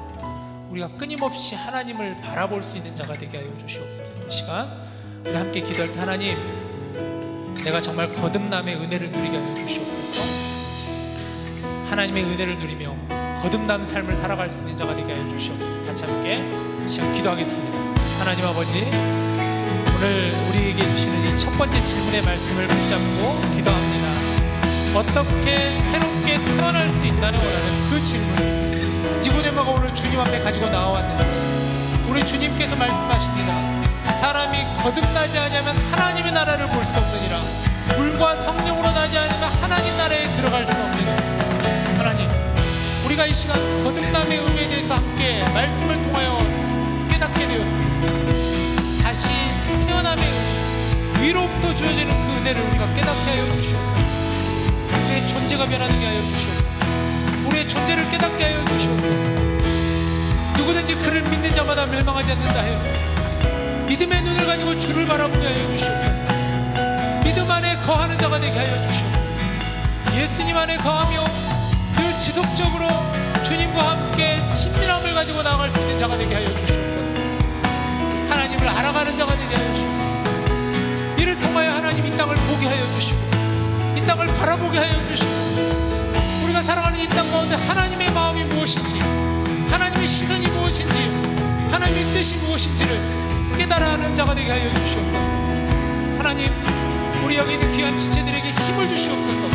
우리가 끊임없이 하나님을 바라볼 수 있는 자가 되게 하여 주시옵소서. 이 시간 우리 함께 기도할 때 하나님, 내가 정말 거듭남의 은혜를 누리게 하여 주시옵소서. 하나님의 은혜를 누리며 거듭남 삶을 살아갈 수 있는 자가 되게 하여 주시옵소서. 같이 함께 이 시간 기도하겠습니다. 하나님 아버지, 오늘 우리에게 주시는 이 첫 번째 질문의 말씀을 붙잡고 기도합니다. 어떻게 새롭게 태어날 수 있나요? 라는 그 질문, 니고데모가 오늘 주님 앞에 가지고 나와왔는데 우리 주님께서 말씀하십니다. 사람이 거듭나지 않으면 하나님의 나라를 볼 수 없느니라. 물과 성령으로 나지 않으면 하나님 나라에 들어갈 수 없느니라. 하나님, 우리가 이 시간 거듭남의 의미에 대해서 함께 말씀을 통하여 깨닫게 되었습니다. 다시 태어남의 위로부터 주어지는 그 은혜를 우리가 깨닫게 하여 주시옵소서. 우리의 존재가 변하게 하여 주시옵소서. 우리의 존재를 깨닫게 하여 주시옵소서. 누구든지 그를 믿는 자마다 멸망하지 않는다 하였습니다. 믿음의 눈을 가지고 주를 바라보게 하여 주시옵소서. 믿음 안에 거하는 자가 되게 하여 주시옵소서. 예수님 안에 거하며 늘 지속적으로 주님과 함께 친밀함을 가지고 나아갈 수 있는 자가 되게 하여 주시옵소서. 하나님을 알아가는 자가 되게 하여 주시옵소서. 이를 통하여 하나님 이 땅을 보게 하여 주시고, 이 땅을 바라보게 하여 주시고, 우리가 살아가는 이 땅 가운데 하나님의 마음이 무엇인지, 하나님의 시선이 무엇인지, 하나님의 뜻이 무엇인지를 깨달아하는 자가 되게 하여 주시옵소서. 하나님, 우리 여기 있는 귀한 지체들에게 힘을 주시옵소서.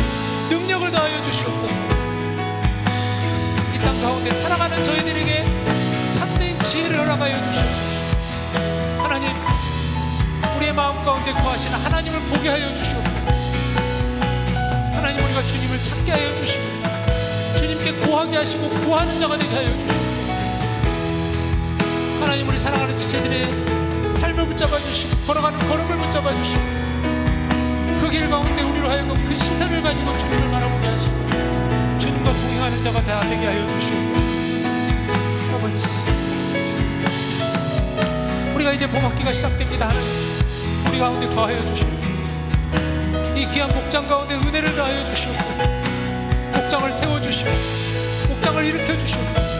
능력을 더하여 주시옵소서. 이 땅 가운데 살아가는 저희들에게 참된 지혜를 허락하여 주시옵소서. 하나님, 우리의 마음 가운데 거하시는 하나님을 보게 하여 주시옵소서. 하나님, 우리가 주님을 찾게 하여 주시고 주님께 고하게 하시고 구하는 자가 되게 하여 주시옵소서. 하나님, 우리 사랑하는 지체들의 삶을 붙잡아 주시고 걸어가는 걸음을 붙잡아 주시고 그 길 가운데 우리로 하여금 그 시선을 가지고 주님을 바라보게 하시고 주님과 동행하는 자가 다 되게 하여 주시옵소서. 아버지, 우리가 이제 봄학기가 시작됩니다. 하나님, 우리 가운데 더하여 주시옵소서. 이 귀한 목장 가운데 은혜를 더하여 주시옵소서. 목장을 세워주시고 목장을 일으켜 주시옵소서.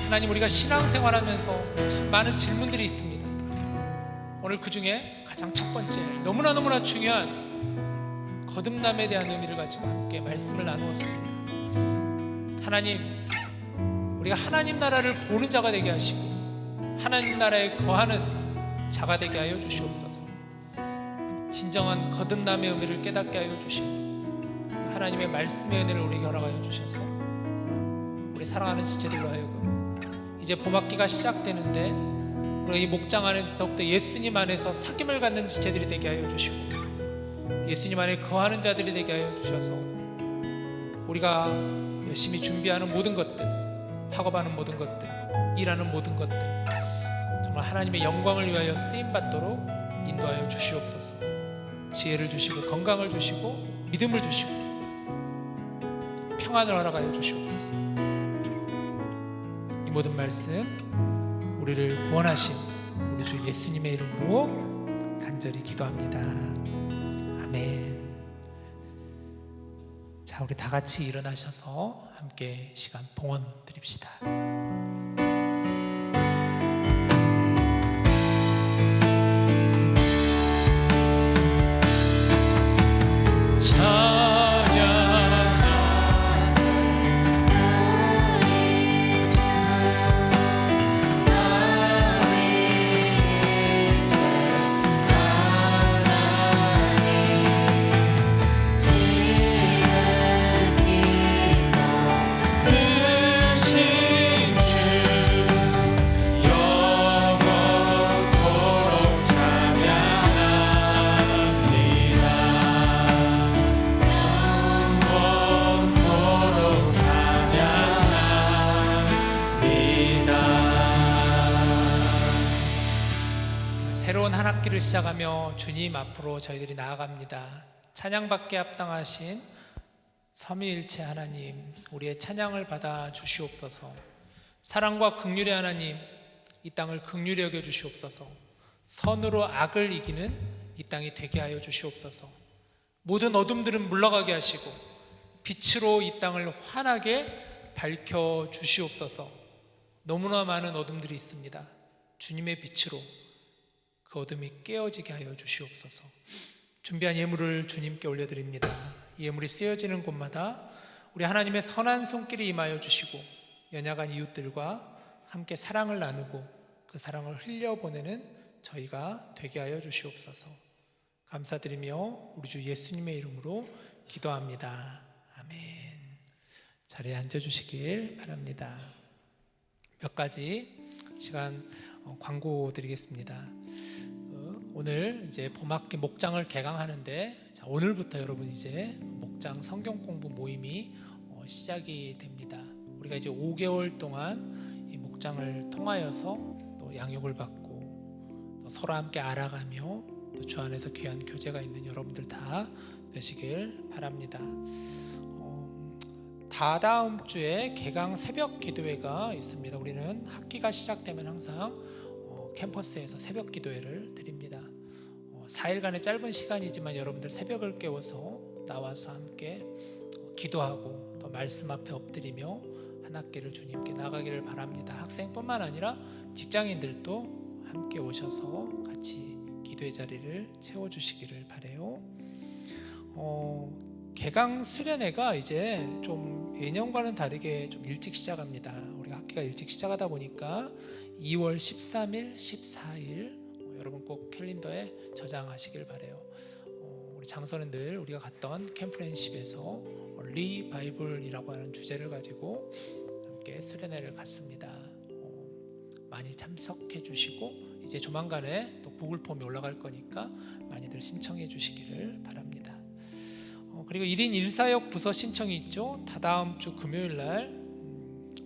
하나님, 우리가 신앙생활하면서 참 많은 질문들이 있습니다. 오늘 그 중에 가장 첫 번째, 너무나 중요한 거듭남에 대한 의미를 가지고 함께 말씀을 나누었습니다. 하나님, 우리가 하나님 나라를 보는 자가 되게 하시고 하나님 나라에 거하는 자가 되게 하여 주시옵소서. 진정한 거듭남의 의미를 깨닫게 하여 주시고 하나님의 말씀의 은혜를 우리에게 허락하여 주셔서 우리 사랑하는 지체들로 하여금 이제 봄학기가 시작되는데 우리가 이 목장 안에서 더욱더 예수님 안에서 사귐을 갖는 지체들이 되게 하여 주시고 예수님 안에 거하는 자들이 되게 하여 주셔서 우리가 열심히 준비하는 모든 것들, 학업하는 모든 것들, 일하는 모든 것들 정말 하나님의 영광을 위하여 쓰임받도록 인도하여 주시옵소서. 지혜를 주시고 건강을 주시고 믿음을 주시고 평안을 허락하여 주시옵소서. 이 모든 말씀 우리를 구원하신 우리 주 예수님의 이름으로 간절히 기도합니다. 아멘. 자, 우리 다 같이 일어나셔서 함께 시간 봉헌 드립시다. 새로운 한 학기를 시작하며 주님 앞으로 저희들이 나아갑니다. 찬양받게 합당하신 삼위일체 하나님, 우리의 찬양을 받아 주시옵소서. 사랑과 긍휼의 하나님, 이 땅을 긍휼히 여겨 주시옵소서. 선으로 악을 이기는 이 땅이 되게 하여 주시옵소서. 모든 어둠들은 물러가게 하시고 빛으로 이 땅을 환하게 밝혀 주시옵소서. 너무나 많은 어둠들이 있습니다. 주님의 빛으로 그 어둠이 깨어지게 하여 주시옵소서. 준비한 예물을 주님께 올려드립니다. 이 예물이 쓰여지는 곳마다 우리 하나님의 선한 손길이 임하여 주시고 연약한 이웃들과 함께 사랑을 나누고 그 사랑을 흘려보내는 저희가 되게 하여 주시옵소서. 감사드리며 우리 주 예수님의 이름으로 기도합니다. 아멘. 자리에 앉아주시길 바랍니다. 몇 가지 시간 광고 드리겠습니다. 오늘 이제 봄학기 목장을 개강하는데 오늘부터 여러분 이제 목장 성경 공부 모임이 시작이 됩니다. 우리가 이제 5개월 동안 이 목장을 통하여서 또 양육을 받고 또 서로 함께 알아가며 또 주 안에서 귀한 교제가 있는 여러분들 다 되시길 바랍니다. 다다음 주에 개강 새벽 기도회가 있습니다. 우리는 학기가 시작되면 항상 캠퍼스에서 새벽 기도회를 드립니다. 4일간의 짧은 시간이지만 여러분들 새벽을 깨워서 나와서 함께 기도하고 또 말씀 앞에 엎드리며 한 학기를 주님께 나가기를 바랍니다. 학생뿐만 아니라 직장인들도 함께 오셔서 같이 기도의 자리를 채워주시기를 바라요. 개강 수련회가 이제 좀 예년과는 다르게 좀 일찍 시작합니다. 우리가 학기가 일찍 시작하다 보니까 2월 13일, 14일 여러분 꼭 캘린더에 저장하시길 바라요. 우리 장선인들 우리가 갔던 캠프렌십에서 리바이블이라고 하는 주제를 가지고 함께 수련회를 갔습니다. 많이 참석해 주시고 이제 조만간에 또 구글 폼이 올라갈 거니까 많이들 신청해 주시기를 바랍니다. 그리고 1인 1사역 부서 신청이 있죠. 다다음 주 금요일 날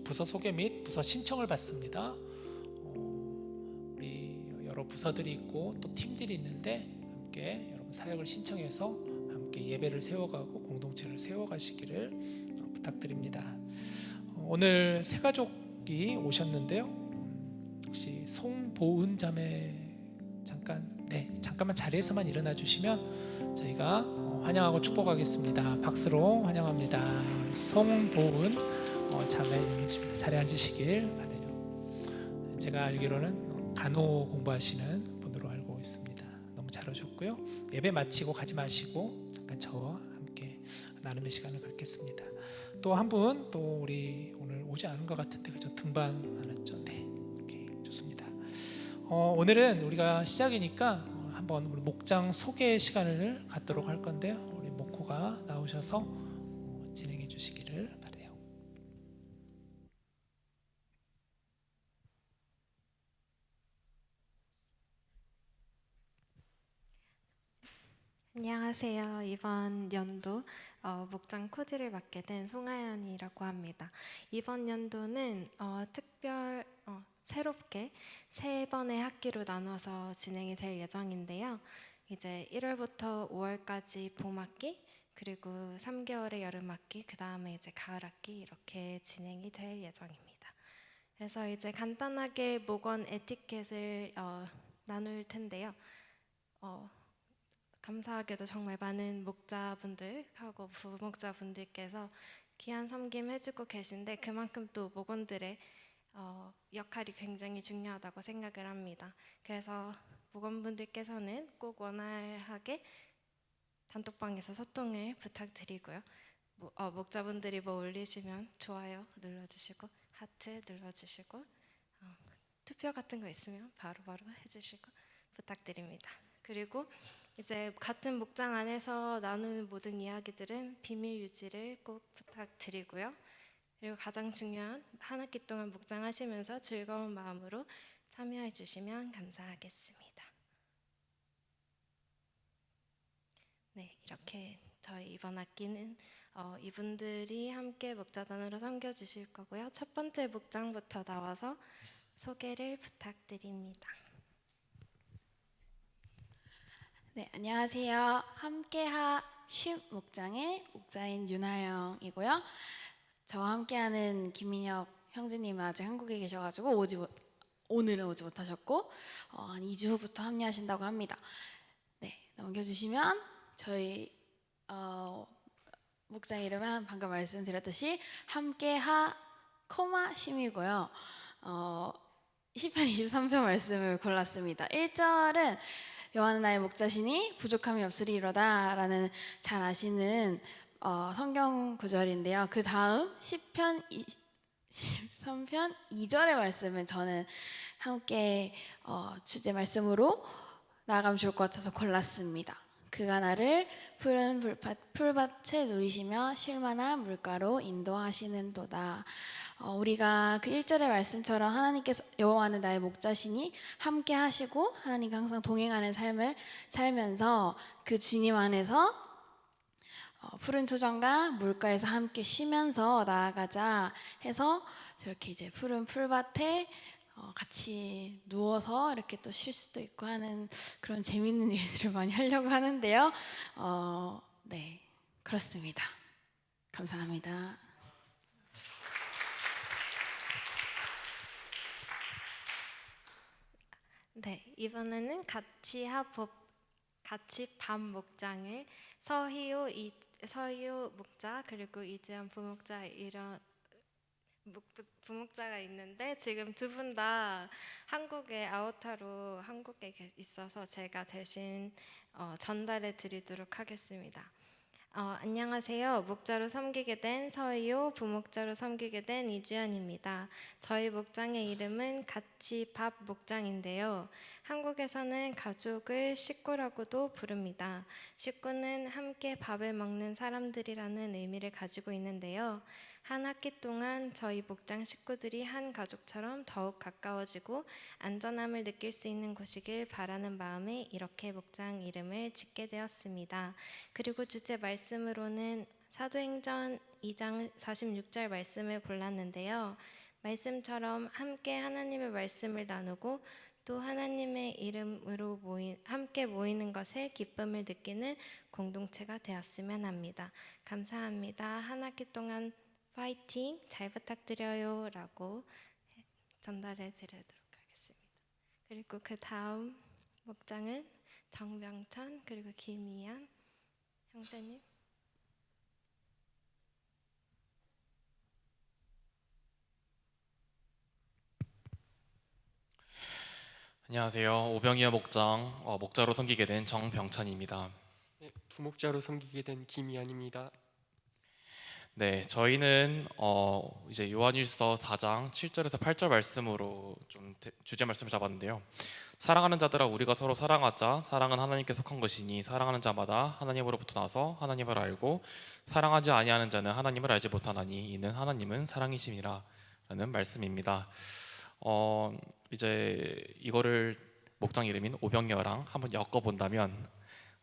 부서 소개 및 부서 신청을 받습니다. 우리 여러 부서들이 있고 또 팀들이 있는데 함께 여러분 사역을 신청해서 함께 예배를 세워가고 공동체를 세워가시기를 부탁드립니다. 오늘 세 가족이 오셨는데요. 혹시 송보은 자매 잠깐만 자리에서만 일어나 주시면 저희가 환영하고 축복하겠습니다. 박수로 환영합니다. 송보은 자매님이십니다. 자리에 앉으시길 바라요. 제가 알기로는 간호 공부하시는 분으로 알고 있습니다. 너무 잘 오셨고요. 예배 마치고 가지 마시고 잠깐 저와 함께 나눔의 시간을 갖겠습니다. 또 한 분, 또 우리 오늘 오지 않은 것 같은데 그저 등반 안 했죠? 네, 오케이, 좋습니다. 오늘은 우리가 시작이니까 한번 우리 목장 소개 시간을 갖도록 할 건데요. 우리 목호가 나오셔서 진행해 주시기를 바라요. 안녕하세요. 이번 연도 목장 코디를 맡게 된 송하연이라고 합니다. 이번 연도는 새롭게 세 번의 학기로 나눠서 진행이 될 예정인데요. 이제 1월부터 5월까지 봄학기, 그리고 3개월의 여름학기, 그 다음에 이제 가을학기 이렇게 진행이 될 예정입니다. 그래서 이제 간단하게 목원 에티켓을 나눌 텐데요. 감사하게도 정말 많은 목자분들하고 부목자분들께서 귀한 섬김 해주고 계신데 그만큼 또 목원들의 역할이 굉장히 중요하다고 생각을 합니다. 그래서 목원분들께서는 꼭 원활하게 단톡방에서 소통을 부탁드리고요. 목자분들이 뭐 올리시면 좋아요 눌러주시고 하트 눌러주시고 투표 같은 거 있으면 바로바로 해주시고 부탁드립니다. 그리고 이제 같은 목장 안에서 나누는 모든 이야기들은 비밀 유지를 꼭 부탁드리고요. 그리고 가장 중요한 한 학기 동안 목장하시면서 즐거운 마음으로 참여해 주시면 감사하겠습니다. 네, 이렇게 저희 이번 학기는 이분들이 함께 목자단으로 섬겨주실 거고요. 첫 번째 목장부터 나와서 소개를 부탁드립니다. 네, 안녕하세요. 함께하 쉼 목장의 목자인 윤하영이고요. 저와 함께하는 김민혁 형제님은 아직 한국에 계셔가지고 오늘은 오지 못하셨고 한 2주 후부터 합류하신다고 합니다. 네, 넘겨주시면 저희 목장 이름은 방금 말씀드렸듯이 함께하 쉼이고요. 시편 23편 말씀을 골랐습니다. 1절은 여호와는 나의 목자시니 부족함이 없으리로다 라는 잘 아시는 성경 구절인데요. 그 다음 시편 23편 2절의 말씀은 저는 함께 주제 말씀으로 나아가면 좋을 것 같아서 골랐습니다. 그가 나를 푸른 풀밭에 누이시며 쉴만한 물가로 인도하시는도다. 우리가 그 1절의 말씀처럼 하나님께서 여호와는 나의 목자시니 함께 하시고 하나님과 항상 동행하는 삶을 살면서 그 주님 안에서 푸른 초장과 물가에서 함께 쉬면서 나아가자 해서 저렇게 이제 푸른 풀밭에 같이 누워서 이렇게 또 쉴 수도 있고 하는 그런 재밌는 일들을 많이 하려고 하는데요. 네, 그렇습니다. 감사합니다. 네, 이번에는 같이 밥 목장의 서희호 목자 그리고 이지연 부목자 부목자가 있는데 지금 두 분 다 한국에 아오타로 한국에 있어서 제가 대신 전달해 드리도록 하겠습니다. 안녕하세요. 목자로 섬기게 된 서희호, 부목자로 섬기게 된 이주연입니다. 저희 목장의 이름은 같이 밥 목장인데요. 한국에서는 가족을 식구라고도 부릅니다. 식구는 함께 밥을 먹는 사람들이라는 의미를 가지고 있는데요. 한 학기 동안 저희 목장 식구들이 한 가족처럼 더욱 가까워지고 안전함을 느낄 수 있는 곳이길 바라는 마음에 이렇게 목장 이름을 짓게 되었습니다. 그리고 주제 말씀으로는 사도행전 2장 46절 말씀을 골랐는데요. 말씀처럼 함께 하나님의 말씀을 나누고 또 하나님의 이름으로 함께 모이는 것에 기쁨을 느끼는 공동체가 되었으면 합니다. 감사합니다. 한 학기 동안 파이팅 잘 부탁드려요 라고 전달해 드리도록 하겠습니다. 그리고 그 다음 목장은 정병천 그리고 김희연 형제님. 안녕하세요. 오병이어 목장 목자로 섬기게 된 정병찬입니다. 네, 부목자로 섬기게 된 김희안입니다. 네, 저희는 이제 요한일서 4장 7절에서 8절 말씀으로 좀 주제 말씀을 잡았는데요. 사랑하는 자들아 우리가 서로 사랑하자. 사랑은 하나님께 속한 것이니 사랑하는 자마다 하나님으로부터 나서 하나님을 알고 사랑하지 아니하는 자는 하나님을 알지 못하나니 이는 하나님은 사랑이심이라 라는 말씀입니다. 이제 이거를 목장 이름인 오병이어랑 한번 엮어본다면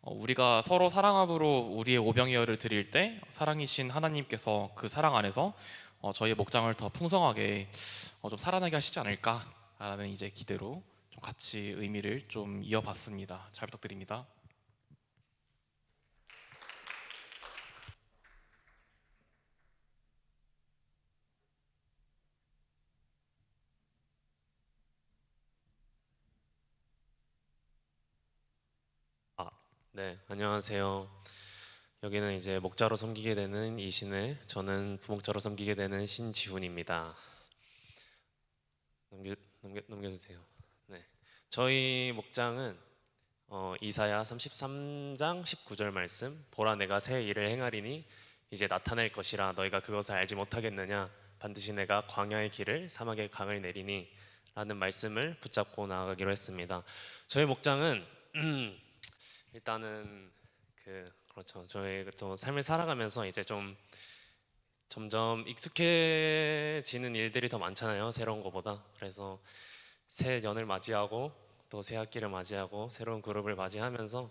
우리가 서로 사랑함으로 우리의 오병이어를 드릴 때 사랑이신 하나님께서 그 사랑 안에서 저희의 목장을 더 풍성하게 좀 살아나게 하시지 않을까라는 이제 기대로 좀 같이 의미를 좀 이어봤습니다. 잘 부탁드립니다. 네, 안녕하세요. 여기는 이제 목자로 섬기게 되는 이신을, 저는 부목자로 섬기게 되는 신지훈입니다. 넘겨주세요. 네, 저희 목장은 이사야 33장 19절 말씀, 보라 내가 새 일을 행하리니 이제 나타낼 것이라 너희가 그것을 알지 못하겠느냐 반드시 내가 광야의 길을 사막의 강을 내리니 라는 말씀을 붙잡고 나아가기로 했습니다. 저희 목장은 일단은 그렇죠. 저희 또 삶을 살아가면서 이제 좀 점점 익숙해지는 일들이 더 많잖아요. 새로운 것보다. 그래서 새 년을 맞이하고 또 새 학기를 맞이하고 새로운 그룹을 맞이하면서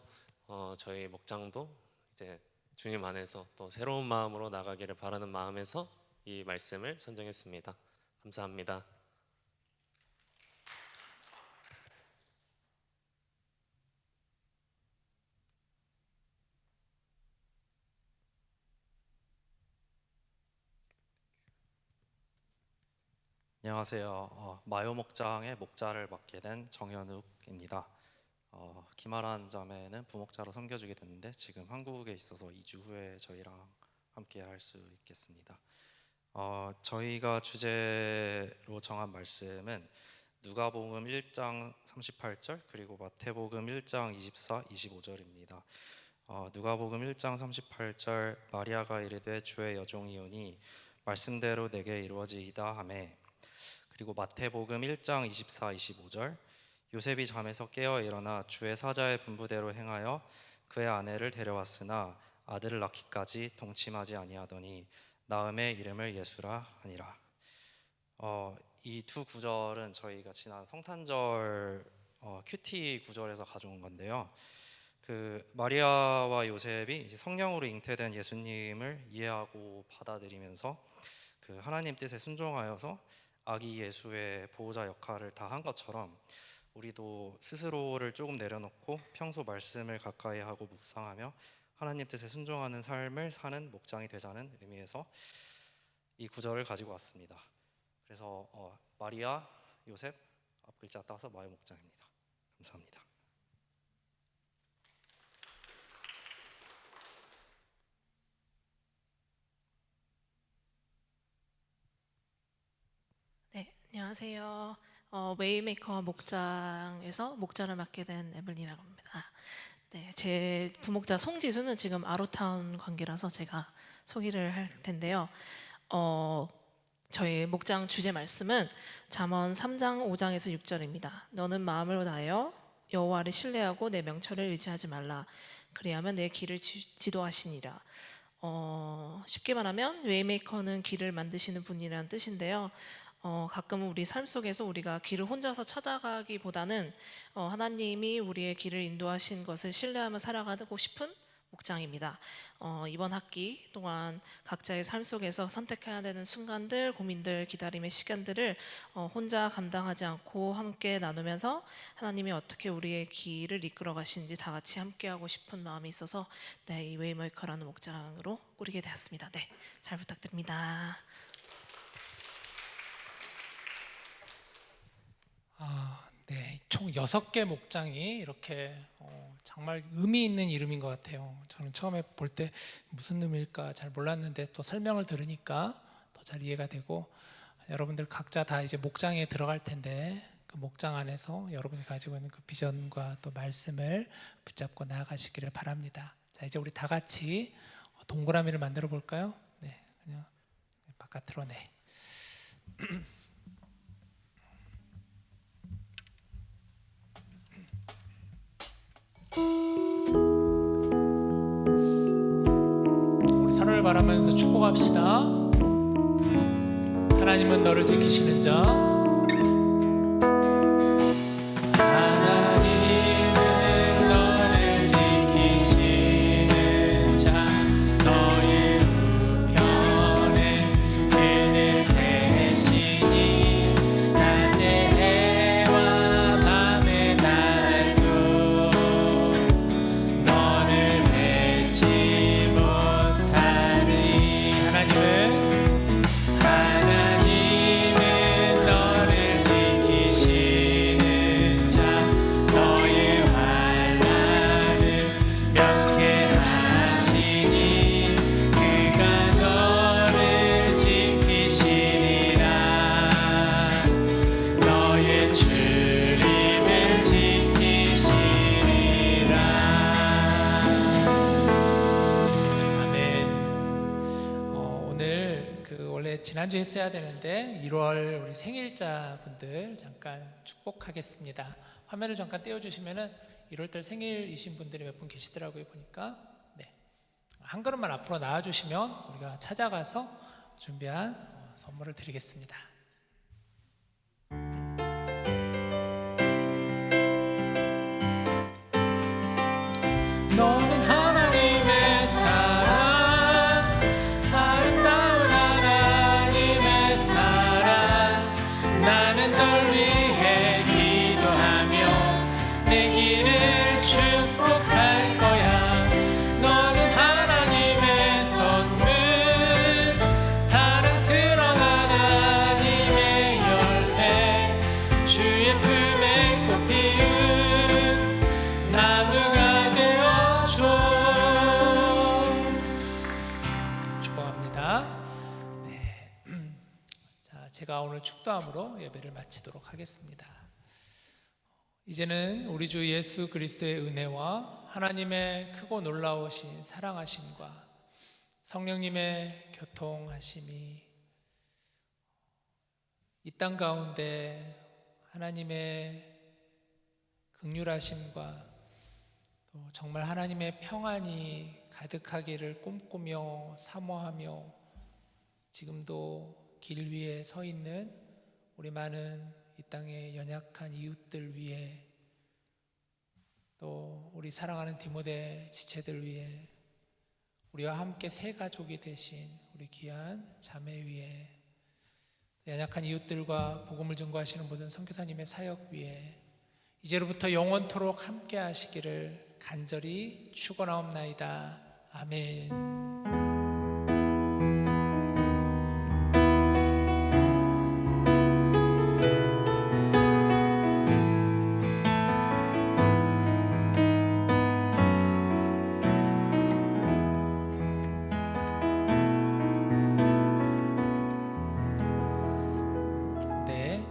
저희 목장도 이제 주님 안에서 또 새로운 마음으로 나가기를 바라는 마음에서 이 말씀을 선정했습니다. 감사합니다. 안녕하세요. 마요 목장의 목자를 맡게 된 정현욱입니다. 김아란 자매는 부목자로 섬겨주게 됐는데 지금 한국에 있어서 2주 후에 저희랑 함께 할 수 있겠습니다. 저희가 주제로 정한 말씀은 누가복음 1장 38절 그리고 마태복음 1장 24, 25절입니다. 누가복음 1장 38절 마리아가 이르되 주의 여종이오니 말씀대로 내게 이루어지이다 하매, 그리고 마태복음 1장 24, 25절 요셉이 잠에서 깨어 일어나 주의 사자의 분부대로 행하여 그의 아내를 데려왔으나 아들을 낳기까지 동침하지 아니하더니 나음의 이름을 예수라 하니라. 이 두 구절은 저희가 지난 성탄절 큐티 구절에서 가져온 건데요. 그 마리아와 요셉이 성령으로 잉태된 예수님을 이해하고 받아들이면서 그 하나님 뜻에 순종하여서 아기 예수의 보호자 역할을 다 한 것처럼 우리도 스스로를 조금 내려놓고 평소 말씀을 가까이 하고 묵상하며 하나님 뜻에 순종하는 삶을 사는 목장이 되자는 의미에서 이 구절을 가지고 왔습니다. 그래서 마리아, 요셉 앞 글자 따서 마요 목장입니다. 감사합니다. 네, 안녕하세요. 웨이메이커 목장에서 목자를 맡게 된 에블린이라고 합니다. 네, 제 부목자 송지수는 지금 아로타운 관계라서 제가 소개를 할 텐데요. 저희 목장 주제 말씀은 잠언 3장 5장에서 6절입니다. 너는 마음을 다하여 여호와를 신뢰하고 내 명철을 의지하지 말라. 그리하면 내 길을 지도하시니라. 쉽게 말하면 웨이메이커는 길을 만드시는 분이라는 뜻인데요. 가끔은 우리 삶 속에서 우리가 길을 혼자서 찾아가기보다는 하나님이 우리의 길을 인도하신 것을 신뢰하며 살아가고 싶은 목장입니다. 이번 학기 동안 각자의 삶 속에서 선택해야 되는 순간들, 고민들, 기다림의 시간들을 혼자 감당하지 않고 함께 나누면서 하나님이 어떻게 우리의 길을 이끌어 가시는지 다 같이 함께하고 싶은 마음이 있어서 이 웨이메이커라는 목장으로 꾸리게 되었습니다. 네, 잘 부탁드립니다. 네, 총 6개 목장이 이렇게 정말 의미 있는 이름인 것 같아요. 저는 처음에 볼 때 무슨 의미일까 잘 몰랐는데 또 설명을 들으니까 더 잘 이해가 되고, 여러분들 각자 다 이제 목장에 들어갈 텐데 그 목장 안에서 여러분이 가지고 있는 그 비전과 또 말씀을 붙잡고 나아가시기를 바랍니다. 자, 이제 우리 다 같이 동그라미를 만들어 볼까요? 네, 그냥 바깥으로. 네. 우리 서로를 바라보면서 축복합시다. 하나님은 너를 지키시는 자, 하나님은 너를 지키시는 자, 너의 우편에 그늘 대신이 낮에 해와 밤에 달도 너를 맺지 못하니. 하나님은 너를 지키시는 자, 너의 환난을 면케하시니 그가 너를 지키시리라. 너의 출입을 지키시리라. 아멘. 오늘 원래 지난주에 했어야 되는데 1월 우리 생일자 분들 잠깐 축복하겠습니다. 화면을 잠깐 띄워주시면은 1월달 생일이신 분들이 몇 분 계시더라고요, 보니까. 네, 한 걸음만 앞으로 나와주시면 우리가 찾아가서 준비한 선물을 드리겠습니다. 너는 하나님의 사랑, 아름다운 하나님의 사랑. 나는 널 위해 기도하며 내 길을 축복할 거야. 너는 하나님의 선물, 사랑스러운 하나님의 열매, 주의 품에 꽃 피운 나무가 되어줘. 축복합니다. 네. 자, 제가 오늘 축도함으로 예배를 마치도록 하겠습니다. 이제는 우리 주 예수 그리스도의 은혜와 하나님의 크고 놀라우신 사랑하심과 성령님의 교통하심이 이 땅 가운데 하나님의 긍휼하심과 또 정말 하나님의 평안이 가득하기를 꿈꾸며 사모하며 지금도 길 위에 서 있는 우리 많은 이 땅의 연약한 이웃들 위해, 또 우리 사랑하는 디모데 지체들 위해, 우리와 함께 새 가족이 되신 우리 귀한 자매 위에, 연약한 이웃들과 복음을 증거하시는 모든 선교사님의 사역 위에 이제로부터 영원토록 함께 하시기를 간절히 축원하옵나이다. 아멘.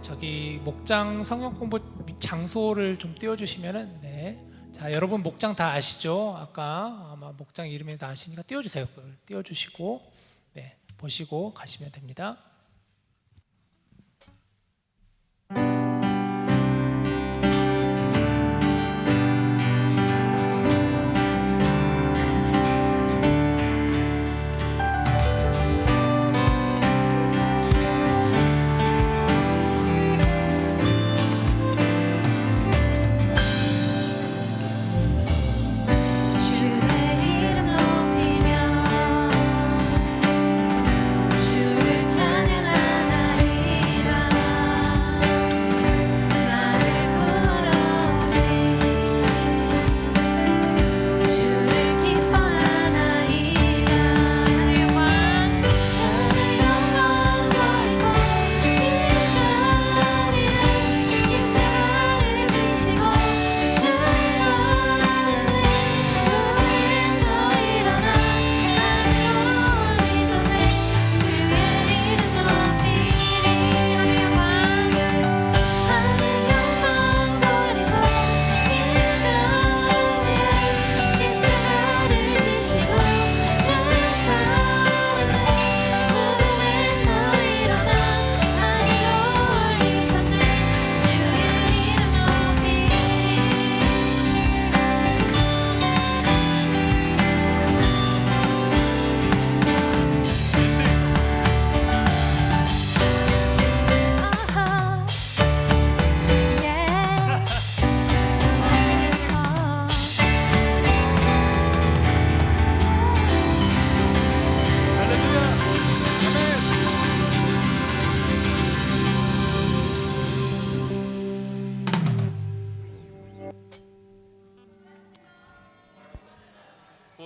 저기 목장 성경 공부 장소를 좀 띄워주시면은, 네. 자, 여러분 목장 다 아시죠? 아까 아마 목장 이름이 다 아시니까 띄워주세요. 그걸 띄워주시고, 네, 보시고 가시면 됩니다. 주의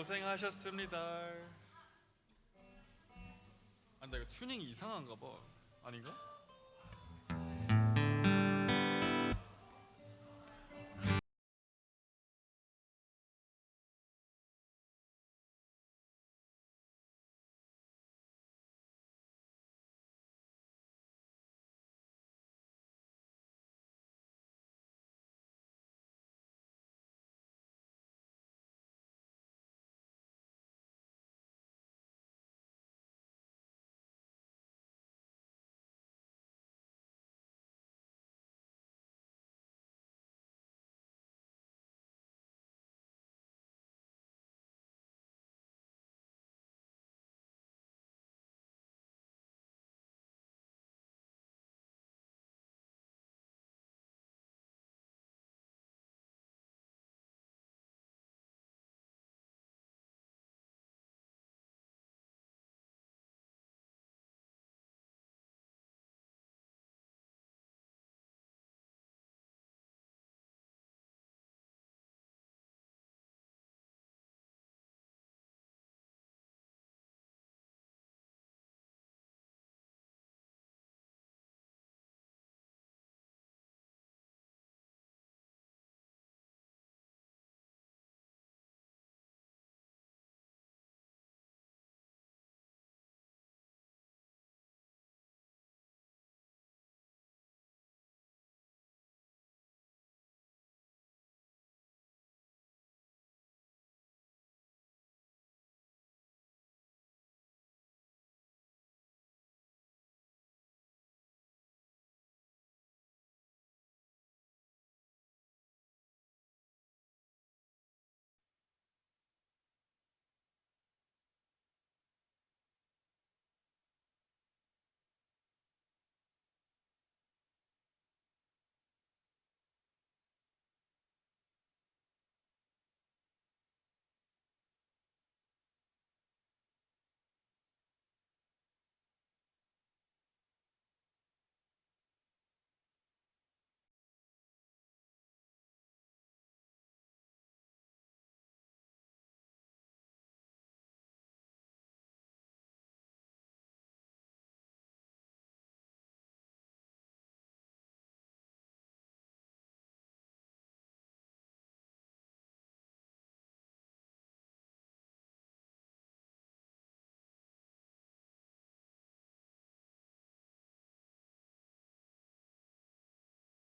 고생하셨습니다. 아, 나 이거 튜닝이 이상한가 봐. 아닌가?